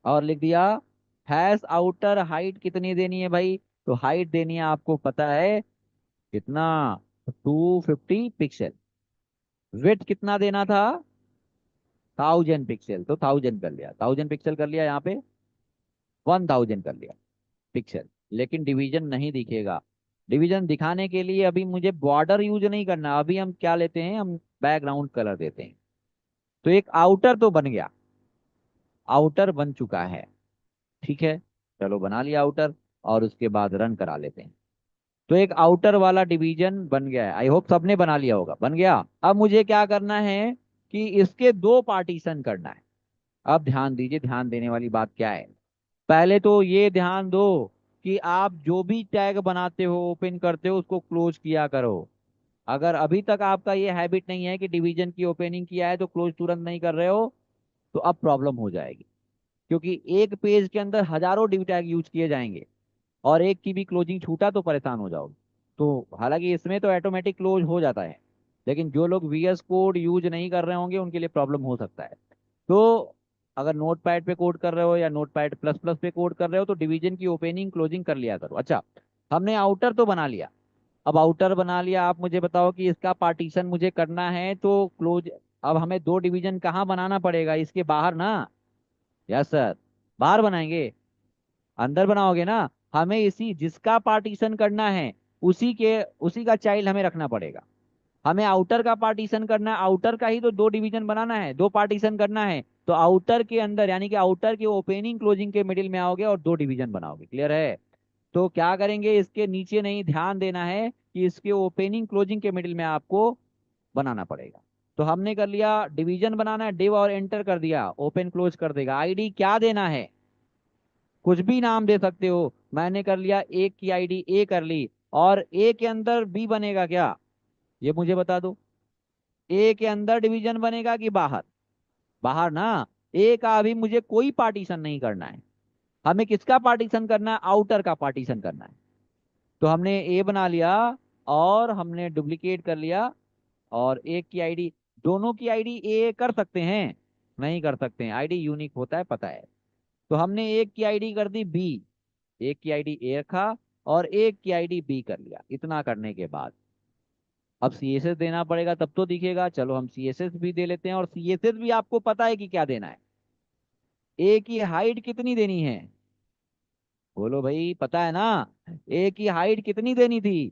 और लिख दिया हैश आउटर हाइट कितनी देनी है भाई, तो हाइट देनी है आपको पता है कितना, 250 पिक्सल। विड्थ कितना देना था, 1000 पिक्सल, तो 1000 कर लिया, 1000 पिक्सल कर लिया, यहाँ पे 1000 कर लिया पिक्सल। लेकिन डिवीजन नहीं दिखेगा। डिवीजन दिखाने के लिए अभी मुझे बॉर्डर यूज नहीं करना, अभी हम क्या लेते हैं, हम बैकग्राउंड कलर देते हैं। तो एक आउटर तो बन गया, आउटर बन चुका है। ठीक है, चलो बना लिया आउटर, और उसके बाद रन करा लेते हैं। तो एक आउटर वाला डिवीजन बन गया है, आई होप सबने बना लिया होगा, बन गया। अब मुझे क्या करना है कि इसके दो पार्टीशन करना है। अब ध्यान दीजिए, ध्यान देने वाली बात क्या है। पहले तो ये ध्यान दो कि आप जो भी टैग बनाते हो, ओपन करते हो, उसको क्लोज किया करो। अगर अभी तक आपका ये हैबिट नहीं है कि डिवीजन की ओपनिंग किया है तो क्लोज तुरंत नहीं कर रहे हो, तो अब प्रॉब्लम हो जाएगी। क्योंकि एक पेज के अंदर हजारों डिव टैग यूज किए जाएंगे, और एक की भी क्लोजिंग छूटा तो परेशान हो जाओगे। तो हालांकि इसमें तो ऑटोमेटिक क्लोज हो जाता है, लेकिन जो लोग वीएस कोड यूज नहीं कर रहे होंगे उनके लिए प्रॉब्लम हो सकता है। तो अगर नोट पैड पे कोड कर रहे हो या नोट पैड प्लस प्लस पे कोड कर रहे हो तो डिवीजन की ओपनिंग क्लोजिंग कर लिया करो। अच्छा, हमने आउटर तो बना लिया। अब आउटर बना लिया, आप मुझे बताओ कि इसका पार्टीशन मुझे करना है तो क्लोज। अब हमें दो डिवीजन कहाँ बनाना पड़ेगा, इसके बाहर ना। यस सर, बाहर बनाएंगे, अंदर बनाओगे ना। हमें इसी जिसका पार्टीशन करना है उसी का चाइल्ड हमें रखना पड़ेगा। हमें आउटर का पार्टीशन करना है, आउटर का ही तो दो डिवीजन बनाना है, दो पार्टीशन करना है, तो आउटर के अंदर यानी कि आउटर के ओपनिंग क्लोजिंग के मिडिल में आओगे और दो डिवीजन बनाओगे। क्लियर है। तो क्या करेंगे, इसके नीचे नहीं, ध्यान देना है कि इसके ओपनिंग क्लोजिंग के मिडिल में आपको बनाना पड़ेगा। तो हमने कर लिया, डिवीजन बनाना है, डिव और एंटर कर दिया, ओपन क्लोज कर देगा। आईडी क्या देना है, कुछ भी नाम दे सकते हो। मैंने कर लिया एक की आईडी ए कर ली, और ए के अंदर बी बनेगा क्या, ये मुझे बता दो। ए के अंदर डिवीजन बनेगा कि बाहर, बाहर ना। ए का अभी मुझे कोई पार्टीशन नहीं करना है, हमें किसका पार्टीशन करना है, आउटर का पार्टीशन करना है। तो हमने ए बना लिया, और हमने डुप्लीकेट कर लिया, और एक की आईडी, दोनों की आईडी ए कर सकते हैं, नहीं कर सकते हैं, आईडी यूनिक होता है पता है। तो हमने एक की आईडी कर दी बी, एक की आईडी ए रखा, और एक की आईडी बी कर लिया। इतना करने के बाद अब सीएसएस देना पड़ेगा, तब तो दिखेगा। चलो हम सीएसएस भी दे लेते हैं, और सीएसएस भी आपको पता है कि क्या देना है। ए की हाइट कितनी देनी है, बोलो भाई, पता है ना। ए की हाइट कितनी देनी थी,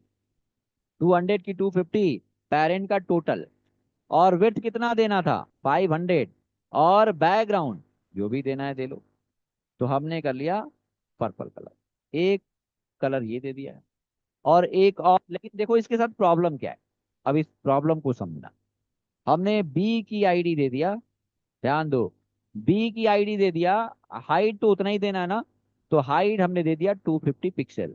200 की 250, पेरेंट का टोटल। और विड्थ कितना देना था, 500। और बैकग्राउंड जो भी देना है दे लो। तो हमने कर लिया पर्पल कलर, एक कलर ये दे दिया है, और एक और। लेकिन देखो इसके साथ प्रॉब्लम क्या है, अब इस प्रॉब्लम को समझना। हमने बी की आईडी दे दिया, ध्यान दो, बी की आईडी दे दिया, हाइट तो उतना ही देना है ना, तो हाइट हमने दे दिया 250 पिक्सल,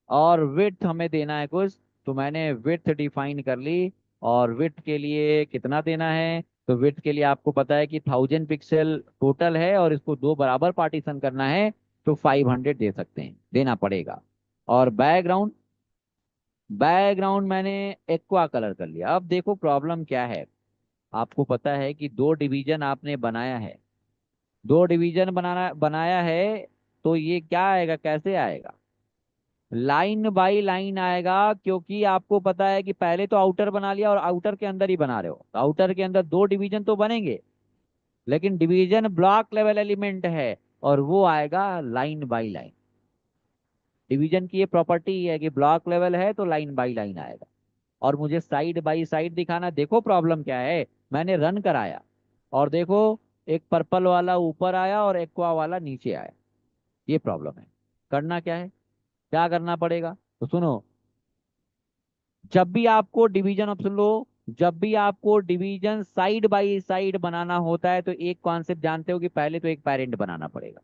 और विड्थ हमें देना है कुछ, तो मैंने विड्थ डिफाइन कर ली और विड्थ के लिए कितना देना है, तो विड्थ के लिए आपको पता है कि 1000 पिक्सल टोटल है और इसको दो बराबर पार्टीशन करना है, तो 500 दे सकते हैं, देना पड़ेगा। और बैकग्राउंड, बैकग्राउंड मैंने एक्वा कलर कर लिया। अब देखो प्रॉब्लम क्या है, आपको पता है कि दो डिवीजन आपने बनाया है, दो डिवीजन बनाया है, तो ये क्या आएगा, कैसे आएगा, लाइन बाय लाइन आएगा। क्योंकि आपको पता है कि पहले तो आउटर बना लिया और आउटर के अंदर ही बना रहे हो, तो आउटर के अंदर दो डिवीजन तो बनेंगे, लेकिन डिवीजन ब्लॉक लेवल एलिमेंट है, और वो आएगा लाइन बाय लाइन। डिवीजन की ये प्रॉपर्टी है कि ब्लॉक लेवल है तो लाइन बाय लाइन आएगा। और मुझे साइड बाय साइड दिखाना, देखो प्रॉब्लम क्या है, मैंने रन कराया और देखो एक पर्पल वाला ऊपर आया और एक्वा वाला नीचे आया, ये प्रॉब्लम है। करना क्या है, क्या करना पड़ेगा, तो सुनो, जब भी आपको डिवीजन ऑप्शन लो, जब भी आपको डिवीजन साइड बाय साइड बनाना होता है, तो एक कॉन्सेप्ट जानते हो कि पहले तो एक पेरेंट बनाना पड़ेगा।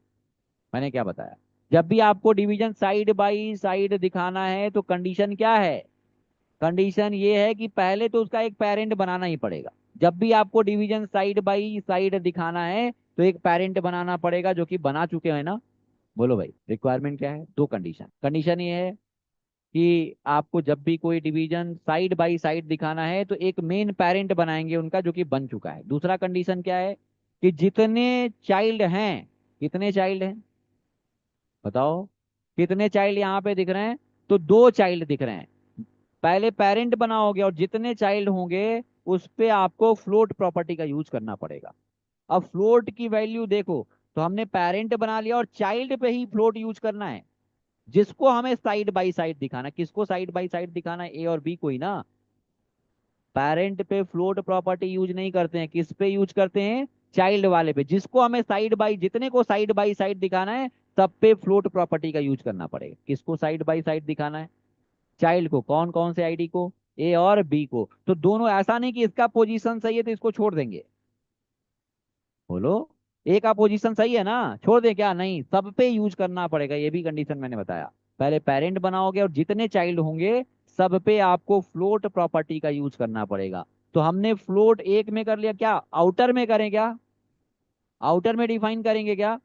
मैंने क्या बताया, जब भी आपको डिवीजन साइड बाय साइड दिखाना है तो कंडीशन क्या है, कंडीशन ये है कि पहले तो उसका एक पेरेंट बनाना ही पड़ेगा। जब भी आपको डिवीजन साइड बाय साइड दिखाना है तो एक पेरेंट बनाना पड़ेगा, जो कि बना चुके हैं ना। बोलो भाई रिक्वायरमेंट क्या है, दो कंडीशन, कंडीशन ये है कि आपको जब भी कोई डिवीजन साइड बाय साइड दिखाना है तो एक मेन पेरेंट बनाएंगे उनका, जो कि बन चुका है। दूसरा कंडीशन क्या है कि जितने चाइल्ड हैं, कितने चाइल्ड हैं बताओ, कितने चाइल्ड यहाँ पे दिख रहे हैं, तो दो चाइल्ड दिख रहे हैं। पहले पेरेंट बनाओगे और जितने चाइल्ड होंगे उस पे आपको फ्लोट प्रॉपर्टी का यूज करना पड़ेगा। अब फ्लोट की वैल्यू देखो, तो हमने पेरेंट बना लिया और चाइल्ड पे ही फ्लोट यूज करना है, जिसको हमें साइड बाय साइड दिखाना, किसको साइड बाय साइड दिखाना है, ए और बी को ही ना। पेरेंट पे फ्लोट प्रॉपर्टी यूज नहीं करते हैं, किस पे यूज करते हैं, चाइल्ड वाले पे, जिसको हमें साइड बाय, जितने को साइड बाय साइड दिखाना है सब पे फ्लोट प्रॉपर्टी का यूज करना पड़ेगा। किसको साइड बाय साइड दिखाना है, चाइल्ड को, कौन कौन से आईडी को, ए और बी को। तो दोनों, ऐसा नहीं कि इसका पोजीशन सही है तो इसको छोड़ देंगे, बोलो, ए का पोजीशन सही है ना, छोड़ दे क्या, नहीं, सब पे यूज करना पड़ेगा, ये भी कंडीशन मैंने बताया। पहले पेरेंट बनाओगे और जितने चाइल्ड होंगे सब पे आपको फ्लोट प्रॉपर्टी का यूज करना पड़ेगा। तो हमने फ्लोट एक में कर लिया, क्या आउटर में करें, क्या आउटर में डिफाइन करेंगे क्या,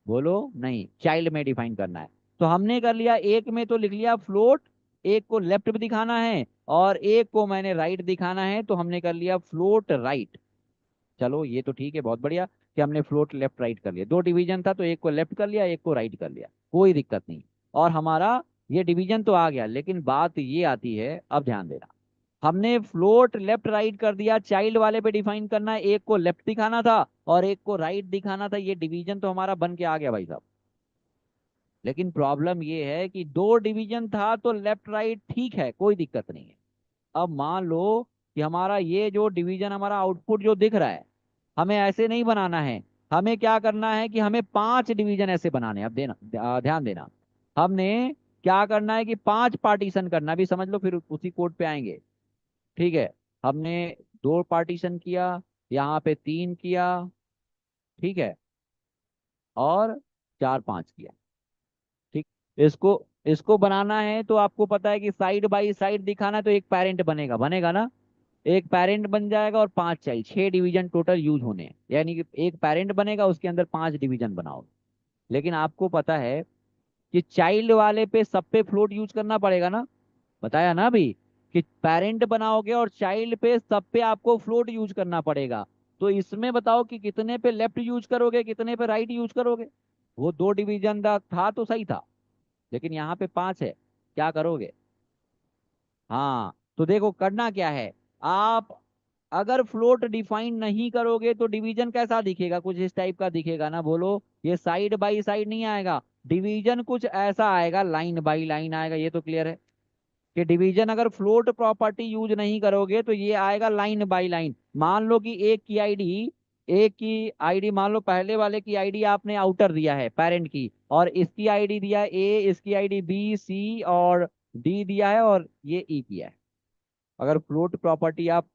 बोलो, नहीं, चाइल्ड में डिफाइन करना है। तो हमने कर लिया एक में, तो लिख लिया फ्लोट, एक को लेफ्ट भी दिखाना है और एक को मैंने राइट दिखाना है, तो हमने कर लिया फ्लोट राइट। चलो ये तो ठीक है, बहुत बढ़िया कि हमने फ्लोट लेफ्ट राइट कर लिया। दो डिवीजन था तो एक को लेफ्ट कर लिया, एक को राइट कर लिया, कोई दिक्कत नहीं। और हमारा ये डिवीजन तो आ गया, लेकिन बात ये आती है, अब ध्यान देना, हमने फ्लोट लेफ्ट राइट कर दिया, चाइल्ड वाले पे डिफाइन करना है, एक को लेफ्ट दिखाना था और एक को राइट दिखाना था, ये डिवीजन तो हमारा बन के आ गया भाई साहब। लेकिन प्रॉब्लम ये है कि दो डिवीजन था तो लेफ्ट राइट ठीक है, कोई दिक्कत नहीं है। अब मान लो कि हमारा ये जो डिवीजन, हमारा आउटपुट जो दिख रहा है, हमें ऐसे नहीं बनाना है, हमें क्या करना है कि हमें पांच डिवीजन ऐसे बनाने हैं। अब देना, ध्यान देना, हमने क्या करना है कि पांच पार्टीशन करना, भी समझ लो फिर उसी कोड पे आएंगे। ठीक है, हमने दो पार्टीशन किया, यहाँ पे तीन किया, ठीक है, और चार पांच किया, ठीक। इसको इसको बनाना है तो आपको पता है कि साइड बाय साइड दिखाना है, तो एक पेरेंट बनेगा, बनेगा ना, एक पेरेंट बन जाएगा और पांच चाइल्ड, छह डिवीजन टोटल यूज होने हैं, यानी कि एक पेरेंट बनेगा उसके अंदर पांच डिवीजन बनाओ। लेकिन आपको पता है कि चाइल्ड वाले पे सब पे फ्लोट यूज करना पड़ेगा ना, बताया ना अभी, कि पेरेंट बनाओगे और चाइल्ड पे सब पे आपको फ्लोट यूज करना पड़ेगा। तो इसमें बताओ कि कितने पे लेफ्ट यूज करोगे, कितने पे राइट यूज करोगे। वो दो डिवीजन था तो सही था, लेकिन यहाँ पे पांच है, क्या करोगे। हाँ, तो देखो करना क्या है, आप अगर फ्लोट डिफाइन नहीं करोगे तो डिवीजन कैसा दिखेगा, कुछ इस टाइप का दिखेगा ना, बोलो, ये साइड बाय साइड नहीं आएगा, डिवीजन कुछ ऐसा आएगा, लाइन बाय लाइन आएगा। ये तो क्लियर है कि डिवीजन अगर फ्लोट प्रॉपर्टी यूज नहीं करोगे तो ये आएगा लाइन बाय लाइन। मान लो कि एक की आईडी मान लो, पहले वाले की आईडी आपने आउटर दिया है पेरेंट की, और इसकी आईडी दिया है ए, इसकी आईडी बी, सी और डी दिया है, और ये ई किया है। अगर फ्लोट प्रॉपर्टी आप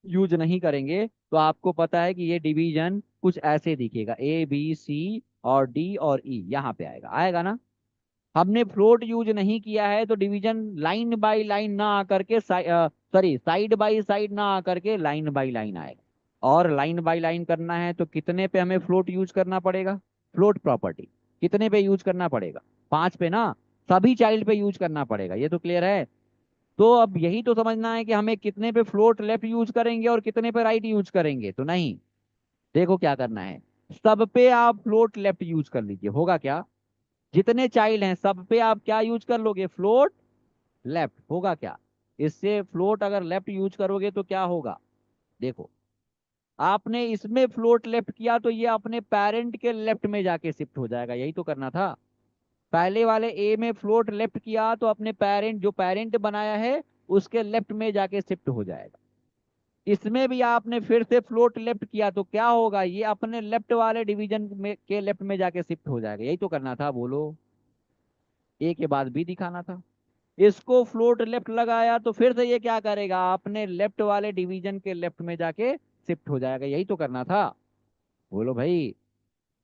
यूज नहीं करेंगे तो आपको पता है कि ये डिवीजन कुछ ऐसे दिखेगा, ए बी सी और डी और ई, यहाँ पे आएगा, आएगा ना। हमने फ्लोट यूज नहीं किया है तो डिवीजन लाइन बाय लाइन ना आकर के सब सॉरी साइड बाई साइड ना आकर के लाइन बाई लाइन आएगा। और लाइन बाई लाइन करना है तो कितने पे हमें फ्लोट यूज करना पड़ेगा? फ्लोट प्रॉपर्टी कितने पे यूज करना पड़ेगा? 5 पे ना। सभी चाइल्ड पे यूज करना पड़ेगा, ये तो क्लियर है। तो अब यही तो समझना है कि हमें कितने पे फ्लोट लेफ्ट यूज करेंगे और कितने पे राइट यूज करेंगे। तो नहीं, देखो क्या करना है, सब पे आप फ्लोट लेफ्ट यूज कर लीजिए। होगा क्या, जितने चाइल्ड हैं सब पे आप क्या यूज कर लोगे? Float left. होगा क्या, इससे फ्लोट अगर लेफ्ट यूज करोगे तो क्या होगा? देखो, आपने इसमें फ्लोट लेफ्ट किया तो ये अपने पेरेंट के लेफ्ट में जाके शिफ्ट हो जाएगा, यही तो करना था। पहले वाले ए में फ्लोट लेफ्ट किया तो अपने पेरेंट, जो पेरेंट बनाया है, उसके लेफ्ट में जाके शिफ्ट हो जाएगा। इसमें भी आपने फिर से फ्लोट लेफ्ट किया तो क्या होगा? ये अपने लेफ्ट वाले डिवीजन में के लेफ्ट में जाके शिफ्ट हो जाएगा, यही तो करना था। बोलो, ए के बाद बी दिखाना था। इसको फ्लोट लेफ्ट लगाया तो फिर से ये क्या करेगा? अपने लेफ्ट वाले डिवीजन के लेफ्ट में जाके शिफ्ट हो जाएगा, यही तो करना था। बोलो भाई,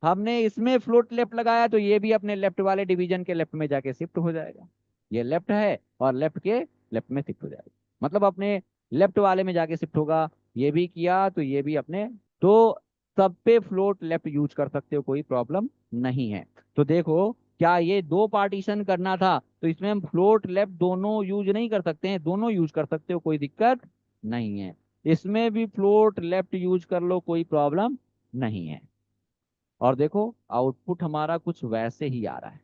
हमने इसमें फ्लोट लेफ्ट लगाया तो ये भी अपने लेफ्ट वाले डिवीजन के लेफ्ट में जाके शिफ्ट हो जाएगा। ये लेफ्ट है और लेफ्ट के लेफ्ट में शिफ्ट हो जाएगा, मतलब अपने लेफ्ट वाले में जाके शिफ्ट होगा। ये भी किया तो ये भी अपने। तो सब पे फ्लोट लेफ्ट यूज कर सकते हो, कोई प्रॉब्लम नहीं है। तो देखो, क्या ये दो पार्टीशन करना था तो इसमें हम फ्लोट लेफ्ट दोनों यूज नहीं कर सकते हैं? दोनों यूज कर सकते हो, कोई दिक्कत नहीं है। इसमें भी फ्लोट लेफ्ट यूज कर लो, कोई प्रॉब्लम नहीं है। और देखो, आउटपुट हमारा कुछ वैसे ही आ रहा है।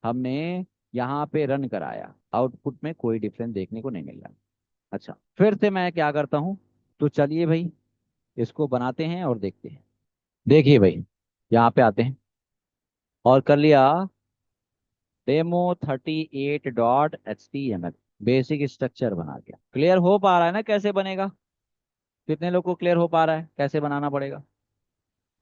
हमने यहाँ पे रन कराया, आउटपुट में कोई डिफरेंस देखने को नहीं मिल रहा। अच्छा, फिर से मैं क्या करता हूँ, तो चलिए भाई इसको बनाते हैं और देखते हैं। देखिए भाई, यहाँ पे आते हैं और कर लिया demo38.html, बेसिक स्ट्रक्चर बना दिया। क्लियर हो पा रहा है ना कैसे बनेगा? कितने लोग को क्लियर हो पा रहा है कैसे बनाना पड़ेगा?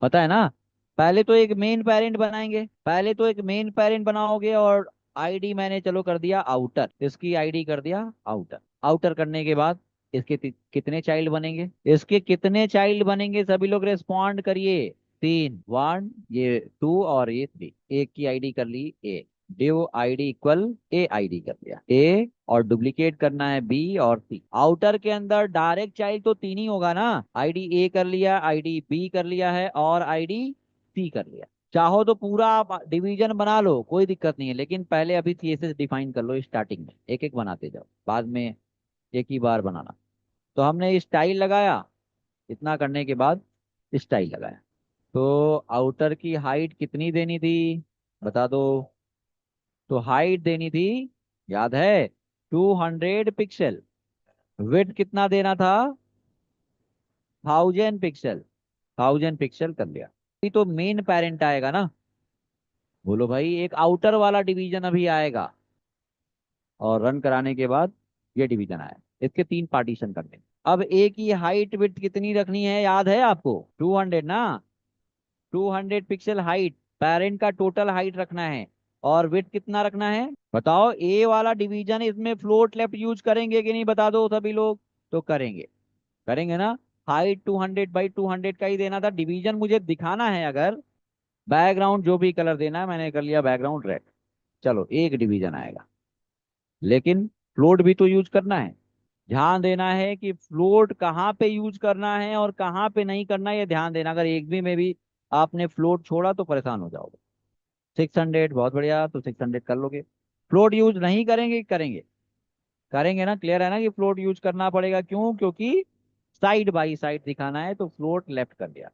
पता है ना? पहले तो एक मेन पेरेंट बनाएंगे, पहले तो एक मेन पेरेंट बनाओगे और आईडी मैंने चलो कर दिया आउटर, इसकी आईडी कर दिया आउटर। आउटर करने के बाद इसके कितने चाइल्ड बनेंगे? इसके कितने चाइल्ड बनेंगे? सभी लोग रेस्पॉन्ड करिए। 3, 1, ये 2 और ये 3। एक की आईडी कर ली ए, डिव आईडी इक्वल ए आईडी कर दिया ए, और डुप्लीकेट करना है बी और सी। आउटर के अंदर डायरेक्ट चाइल्ड तो 3 ही होगा ना, आईडी ए कर लिया, आईडी बी कर लिया है और आईडी सी कर लिया। चाहो तो पूरा आप डिवीजन बना लो, कोई दिक्कत नहीं है, लेकिन पहले अभी सीएसएस डिफाइन कर लो स्टार्टिंग में, एक एक बनाते जाओ, बाद में एक ही बार बनाना। तो हमने स्टाइल लगाया, इतना करने के बाद स्टाइल लगाया। तो आउटर की हाइट कितनी देनी थी, बता दो? तो हाइट देनी थी, याद है, 200 पिक्सल। विड्थ कितना देना था? 1000 पिक्सल। 1000 पिक्सल कर लिया। अभी तो मेन पेरेंट आएगा ना। बोलो भाई, एक आउटर वाला डिवीजन अभी आएगा और रन कराने के बाद ये डिवीजन आया। इसके 3 पार्टीशन करने हैं। अब ए की हाइट विड्थ कितनी रखनी है, याद है आपको? 200 ना। 200 पिक्सल हाइट, पेरेंट का टोटल हाइट रखना है। और विड्थ कितना रखना है बताओ? ए वाला डिवीजन, इसमें फ्लोट लेफ्ट यूज करेंगे कि नहीं, बता दो सभी लोग। तो करेंगे, करेंगे ना। हाइट 200 बाई 200 का ही देना था। डिवीजन मुझे दिखाना है अगर, बैकग्राउंड जो भी कलर देना है मैंने कर लिया बैकग्राउंड रेड। चलो, एक डिवीजन आएगा, लेकिन फ्लोट भी तो यूज करना है। ध्यान देना है कि फ्लोट कहाँ पे यूज करना है और कहाँ पे नहीं करना है, ये ध्यान देना। अगर एक भी में भी आपने फ्लोट छोड़ा तो परेशान हो जाओगे। 600, बहुत बढ़िया, तो 600 कर लोगे। फ्लोट यूज नहीं करेंगे? करेंगे, करेंगे ना। क्लियर है ना कि फ्लोट यूज करना पड़ेगा? क्यों? क्योंकि साइड बाई साइड दिखाना है, तो फ्लोट लेफ्ट कर दिया।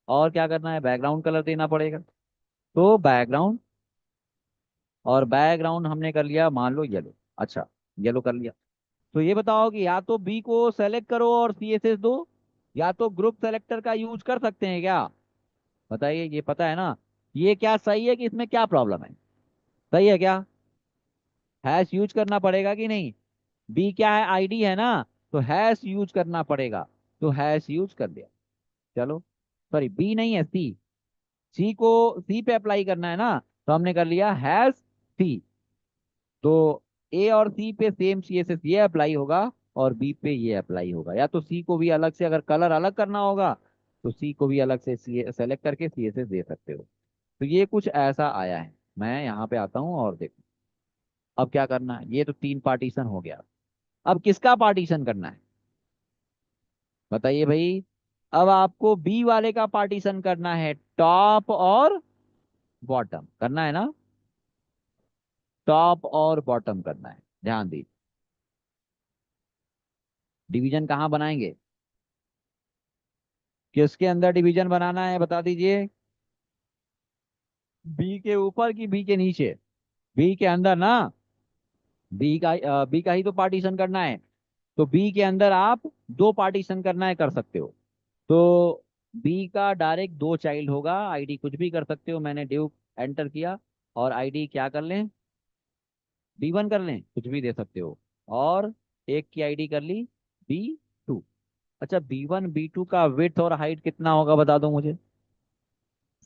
और क्या करना है? बैकग्राउंड कलर देना पड़ेगा। तो बैकग्राउंड, और बैकग्राउंड हमने कर लिया मान लो येलो। अच्छा, येलो कर लिया। तो ये बताओ कि या तो बी को सेलेक्ट करो और सीएसएस दो, या तो ग्रुप सेलेक्टर का यूज कर सकते हैं क्या? बताइए, ये पता है ना? ये क्या सही है कि इसमें क्या प्रॉब्लम है? सही है क्या? हैश यूज करना पड़ेगा कि नहीं? बी क्या है? आईडी है ना, तो हैश यूज करना पड़ेगा। तो हैश यूज कर दिया। चलो, सॉरी बी नहीं है, सी। सी को सी पे अप्लाई करना है ना, तो हमने कर लिया हैश सी। तो ए और सी पे सेम सीएसएस ये अप्लाई होगा, और बी पे ये अप्लाई होगा। या तो सी को भी अलग से, अगर कलर अलग करना होगा तो सी को भी अलग से सेलेक्ट करके सीएसएस दे सकते हो। तो ये कुछ ऐसा आया है। मैं यहाँ पे आता हूँ और देखो अब क्या करना है। ये तो 3 पार्टीशन हो गया। अब किसका पार्टीशन करना है बताइए भाई। अब आपको बी वाले का पार्टीशन करना है, टॉप और बॉटम करना है ना, टॉप और बॉटम करना है। ध्यान दीजिए, डिवीजन कहाँ बनाएंगे, किसके अंदर डिवीजन बनाना है बता दीजिए। बी के ऊपर कि बी के नीचे, बी के अंदर ना, बी का ही तो पार्टीशन करना है। तो बी के अंदर आप दो पार्टीशन करना है, कर सकते हो। तो बी का डायरेक्ट दो चाइल्ड होगा, आईडी कुछ भी कर सकते हो, मैंने ड्यूक एंटर किया और आईडी क्या कर लें, B1 कर लें, कुछ भी दे सकते हो। और एक की आईडी कर ली B2। अच्छा, B1 B2 का विड्थ और हाइट कितना होगा बता दो मुझे।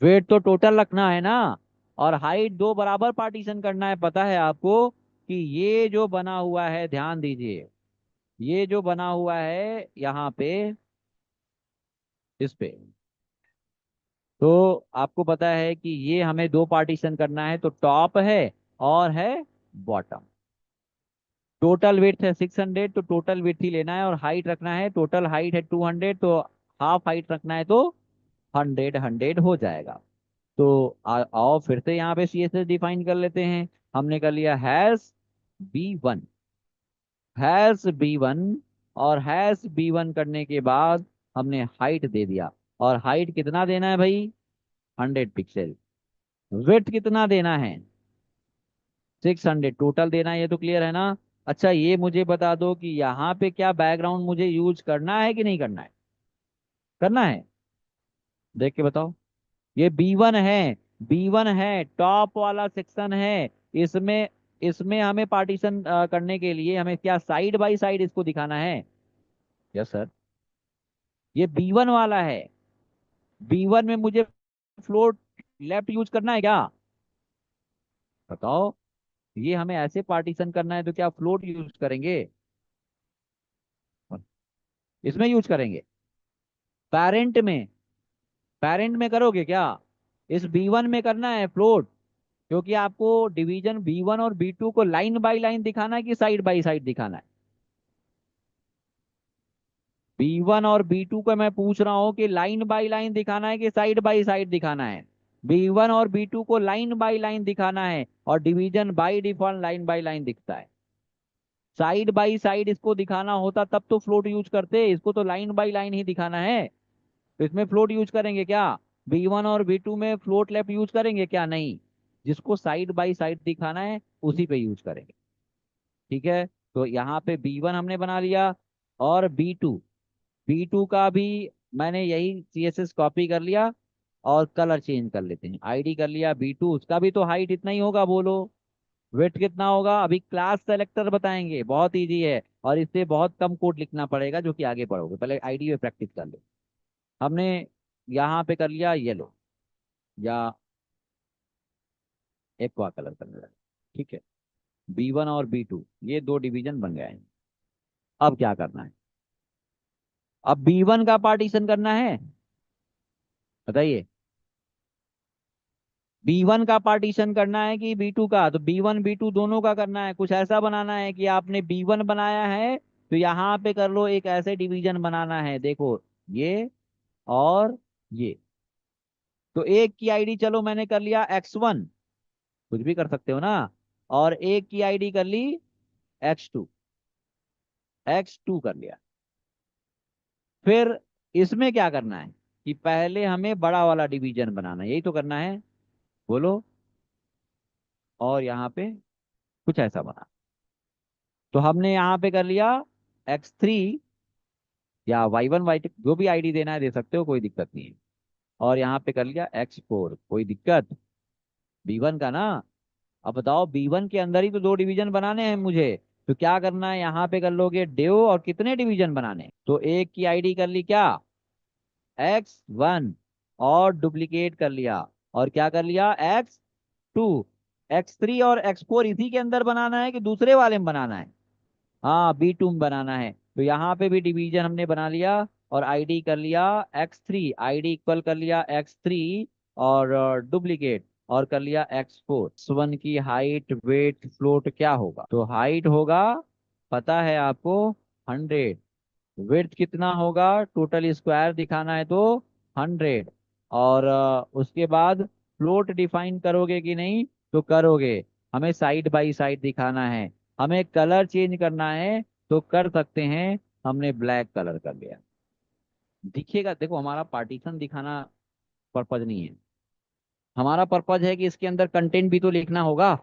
वेट तो टोटल रखना है ना, और हाइट दो बराबर पार्टीशन करना है। पता है आपको कि ये जो बना हुआ है, ध्यान दीजिए, ये जो बना हुआ है यहाँ पे, इस पे, तो आपको पता है कि ये हमें दो पार्टीशन करना है, तो टॉप है और है बॉटम। टोटल विड्थ है 600, तो टोटल विड्थ ही लेना है, और हाइट रखना है, टोटल हाइट है 200, तो हाफ हाइट रखना है, तो 100 हो जाएगा। तो आओ फिर से यहाँ पे CSS डिफाइन कर लेते हैं। हमने कर लिया हैश B1 और हैश B1 करने के बाद हमने हाइट दे दिया, और हाइट कितना देना है भाई, 100 पिक्सल। विड्थ कितना देना है, 600 टोटल देना है, ये तो क्लियर है ना। अच्छा, ये मुझे बता दो कि यहाँ पे क्या बैकग्राउंड मुझे यूज करना है कि नहीं करना है, करना है, देख के बताओ। ये B1 है टॉप वाला सेक्शन है। इसमें इसमें हमें पार्टीशन करने के लिए हमें क्या साइड बाय साइड इसको दिखाना है। यस सर, ये B1 वाला है। B1 में मुझे फ्लोट लेफ्ट यूज करना है क्या, बताओ। ये हमें ऐसे पार्टीशन करना है, तो क्या फ्लोट यूज करेंगे, इसमें यूज करेंगे, पेरेंट में, पेरेंट में करोगे क्या, इस B1 में करना है फ्लोट। क्योंकि आपको डिवीजन B1 और B2 को लाइन बाय लाइन दिखाना है कि साइड बाय साइड दिखाना है। B1 और B2 को मैं पूछ रहा हूं कि लाइन बाय लाइन दिखाना है कि साइड बाय साइड दिखाना है। B1 और B2 को लाइन बाय लाइन दिखाना है, और division by default line by line दिखता है। साइड बाय साइड इसको दिखाना होता तब तो फ्लोट यूज करते, इसको तो लाइन बाय लाइन ही दिखाना है। तो इसमें फ्लोट यूज करेंगे क्या, B1 और B2 में फ्लोट लेफ्ट यूज करेंगे क्या, नहीं। जिसको साइड बाय साइड दिखाना है उसी पे यूज करेंगे। ठीक है, तो यहाँ पे B1 हमने बना लिया, और बी टू का भी मैंने यही CSS कॉपी कर लिया, और कलर चेंज कर लेते हैं। आईडी कर लिया B2, उसका भी तो हाइट इतना ही होगा, बोलो। वेट कितना होगा, अभी क्लास सेलेक्टर बताएंगे, बहुत इजी है, और इससे बहुत कम कोड लिखना पड़ेगा, जो कि आगे पढ़ोगे, पहले आईडी में प्रैक्टिस कर लो। हमने यहाँ पे कर लिया येलो, या एक्वा कलर कर लिया। ठीक है, B1 और B2 ये दो डिवीजन बन गए हैं। अब क्या करना है, अब B1 का पार्टीशन करना है, बताइए। B1 का पार्टीशन करना है कि B2 का, तो B1 B2 दोनों का करना है। कुछ ऐसा बनाना है कि आपने B1 बनाया है, तो यहाँ पे कर लो, एक ऐसे डिवीजन बनाना है, देखो, ये और ये। तो एक की आईडी चलो मैंने कर लिया X1, कुछ भी कर सकते हो ना, और एक की आईडी कर ली X2 कर लिया। फिर इसमें क्या करना है कि पहले हमें बड़ा वाला डिवीजन बनाना है, यही तो करना है, बोलो। और यहाँ पे कुछ ऐसा बना, तो हमने यहाँ पे कर लिया X3, या Y1 Y2 जो भी आईडी देना है दे सकते हो, कोई दिक्कत नहीं है। और यहाँ पे कर लिया X4, कोई दिक्कत, B1 का ना। अब बताओ, B1 के अंदर ही तो दो डिवीजन बनाने हैं मुझे, तो क्या करना है, यहाँ पे कर लोगे डिव, और कितने डिवीजन बनाने हैं? तो एक की आईडी कर ली क्या, X1, और डुप्लीकेट कर लिया, और क्या कर लिया, X2। X3 और X4 इसी के अंदर बनाना है कि दूसरे वाले में बनाना है, हाँ B2 में बनाना है। तो यहाँ पे भी डिवीजन हमने बना लिया, और आईडी कर लिया X3, आईडी इक्वल कर लिया X3, और डुप्लीकेट, और कर लिया X4। X1 की हाइट वेट फ्लोट क्या होगा, तो हाइट होगा पता है आपको 100। विड्थ कितना होगा, टोटल स्क्वायर दिखाना है तो 100। और उसके बाद फ्लोट डिफाइन करोगे कि नहीं, तो करोगे। हमें साइड बाय साइड दिखाना है, हमें कलर चेंज करना है तो कर सकते हैं। हमने ब्लैक कलर कर लिया, दिखेगा। देखो हमारा पार्टीशन दिखाना पर्पज नहीं है, हमारा पर्पज है कि इसके अंदर कंटेंट भी तो लिखना होगा।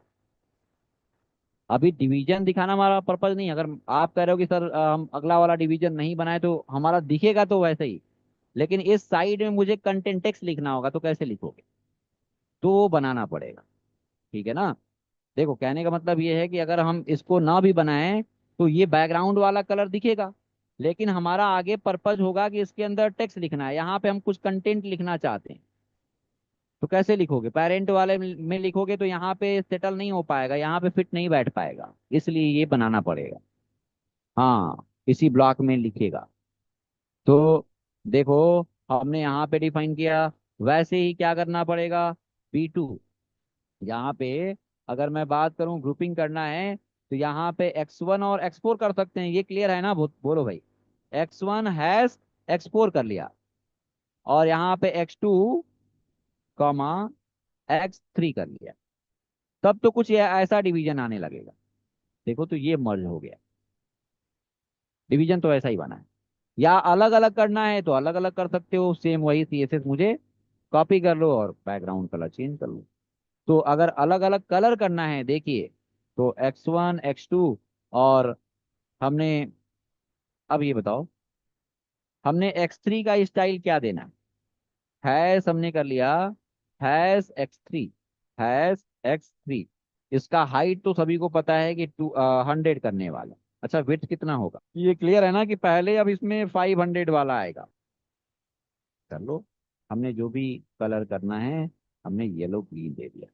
अभी डिवीजन दिखाना हमारा पर्पज नहीं है। अगर आप कह रहे हो कि सर हम अगला वाला डिवीजन नहीं बनाए, तो हमारा दिखेगा तो वैसे ही, लेकिन इस साइड में मुझे कंटेंट टेक्स्ट लिखना होगा, तो कैसे लिखोगे, तो वो बनाना पड़ेगा। ठीक है ना। देखो कहने का मतलब ये है कि अगर हम इसको ना भी बनाएं तो ये बैकग्राउंड वाला कलर दिखेगा, लेकिन हमारा आगे पर्पज होगा कि इसके अंदर टेक्स्ट लिखना है, यहाँ पे हम कुछ कंटेंट लिखना चाहते हैं। तो कैसे लिखोगे, पेरेंट वाले में लिखोगे तो यहाँ पे सेटल नहीं हो पाएगा, यहाँ पे फिट नहीं बैठ पाएगा, इसलिए ये बनाना पड़ेगा। हाँ, इसी ब्लॉक में लिखेगा। तो देखो हमने यहाँ पे डिफाइन किया, वैसे ही क्या करना पड़ेगा, B2। यहाँ पे अगर मैं बात करूँ ग्रुपिंग करना है, तो यहाँ पे X1 और X4 कर सकते हैं, ये क्लियर है ना, बोलो भाई। X1 हैश X4 कर लिया, और यहाँ पे X2 कॉमा X3 कर लिया, तब तो कुछ ये ऐसा डिवीजन आने लगेगा। देखो तो ये मर्ज हो गया, डिवीजन तो ऐसा ही बना है। या अलग अलग करना है तो अलग अलग कर सकते हो, सेम वही CSS मुझे कॉपी कर लो और बैकग्राउंड कलर चेंज कर लो। तो अगर अलग अलग कलर करना है, देखिए, तो X1 X2, और हमने, अब ये बताओ, हमने X3 का स्टाइल क्या देना है। हैश हमने कर लिया, हैश X3। इसका हाइट तो सभी को पता है कि 100 करने वाला। अच्छा विड्थ कितना होगा, ये क्लियर है ना, कि पहले अब इसमें 500 वाला आएगा। कर लो, हमने जो भी कलर करना है, हमने येलो ग्रीन दे दिया,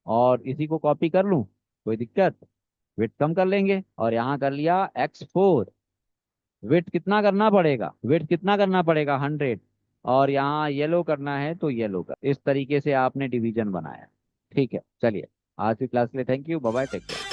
और इसी को कॉपी कर लूं, कोई दिक्कत। विड्थ कम कर लेंगे, और यहाँ कर लिया X4। विड्थ कितना करना पड़ेगा 100, और यहाँ येलो करना है तो येलो कर। इस तरीके से आपने डिवीजन बनाया। ठीक है, चलिए, आज की क्लास के लिए thank you, bye bye, take care.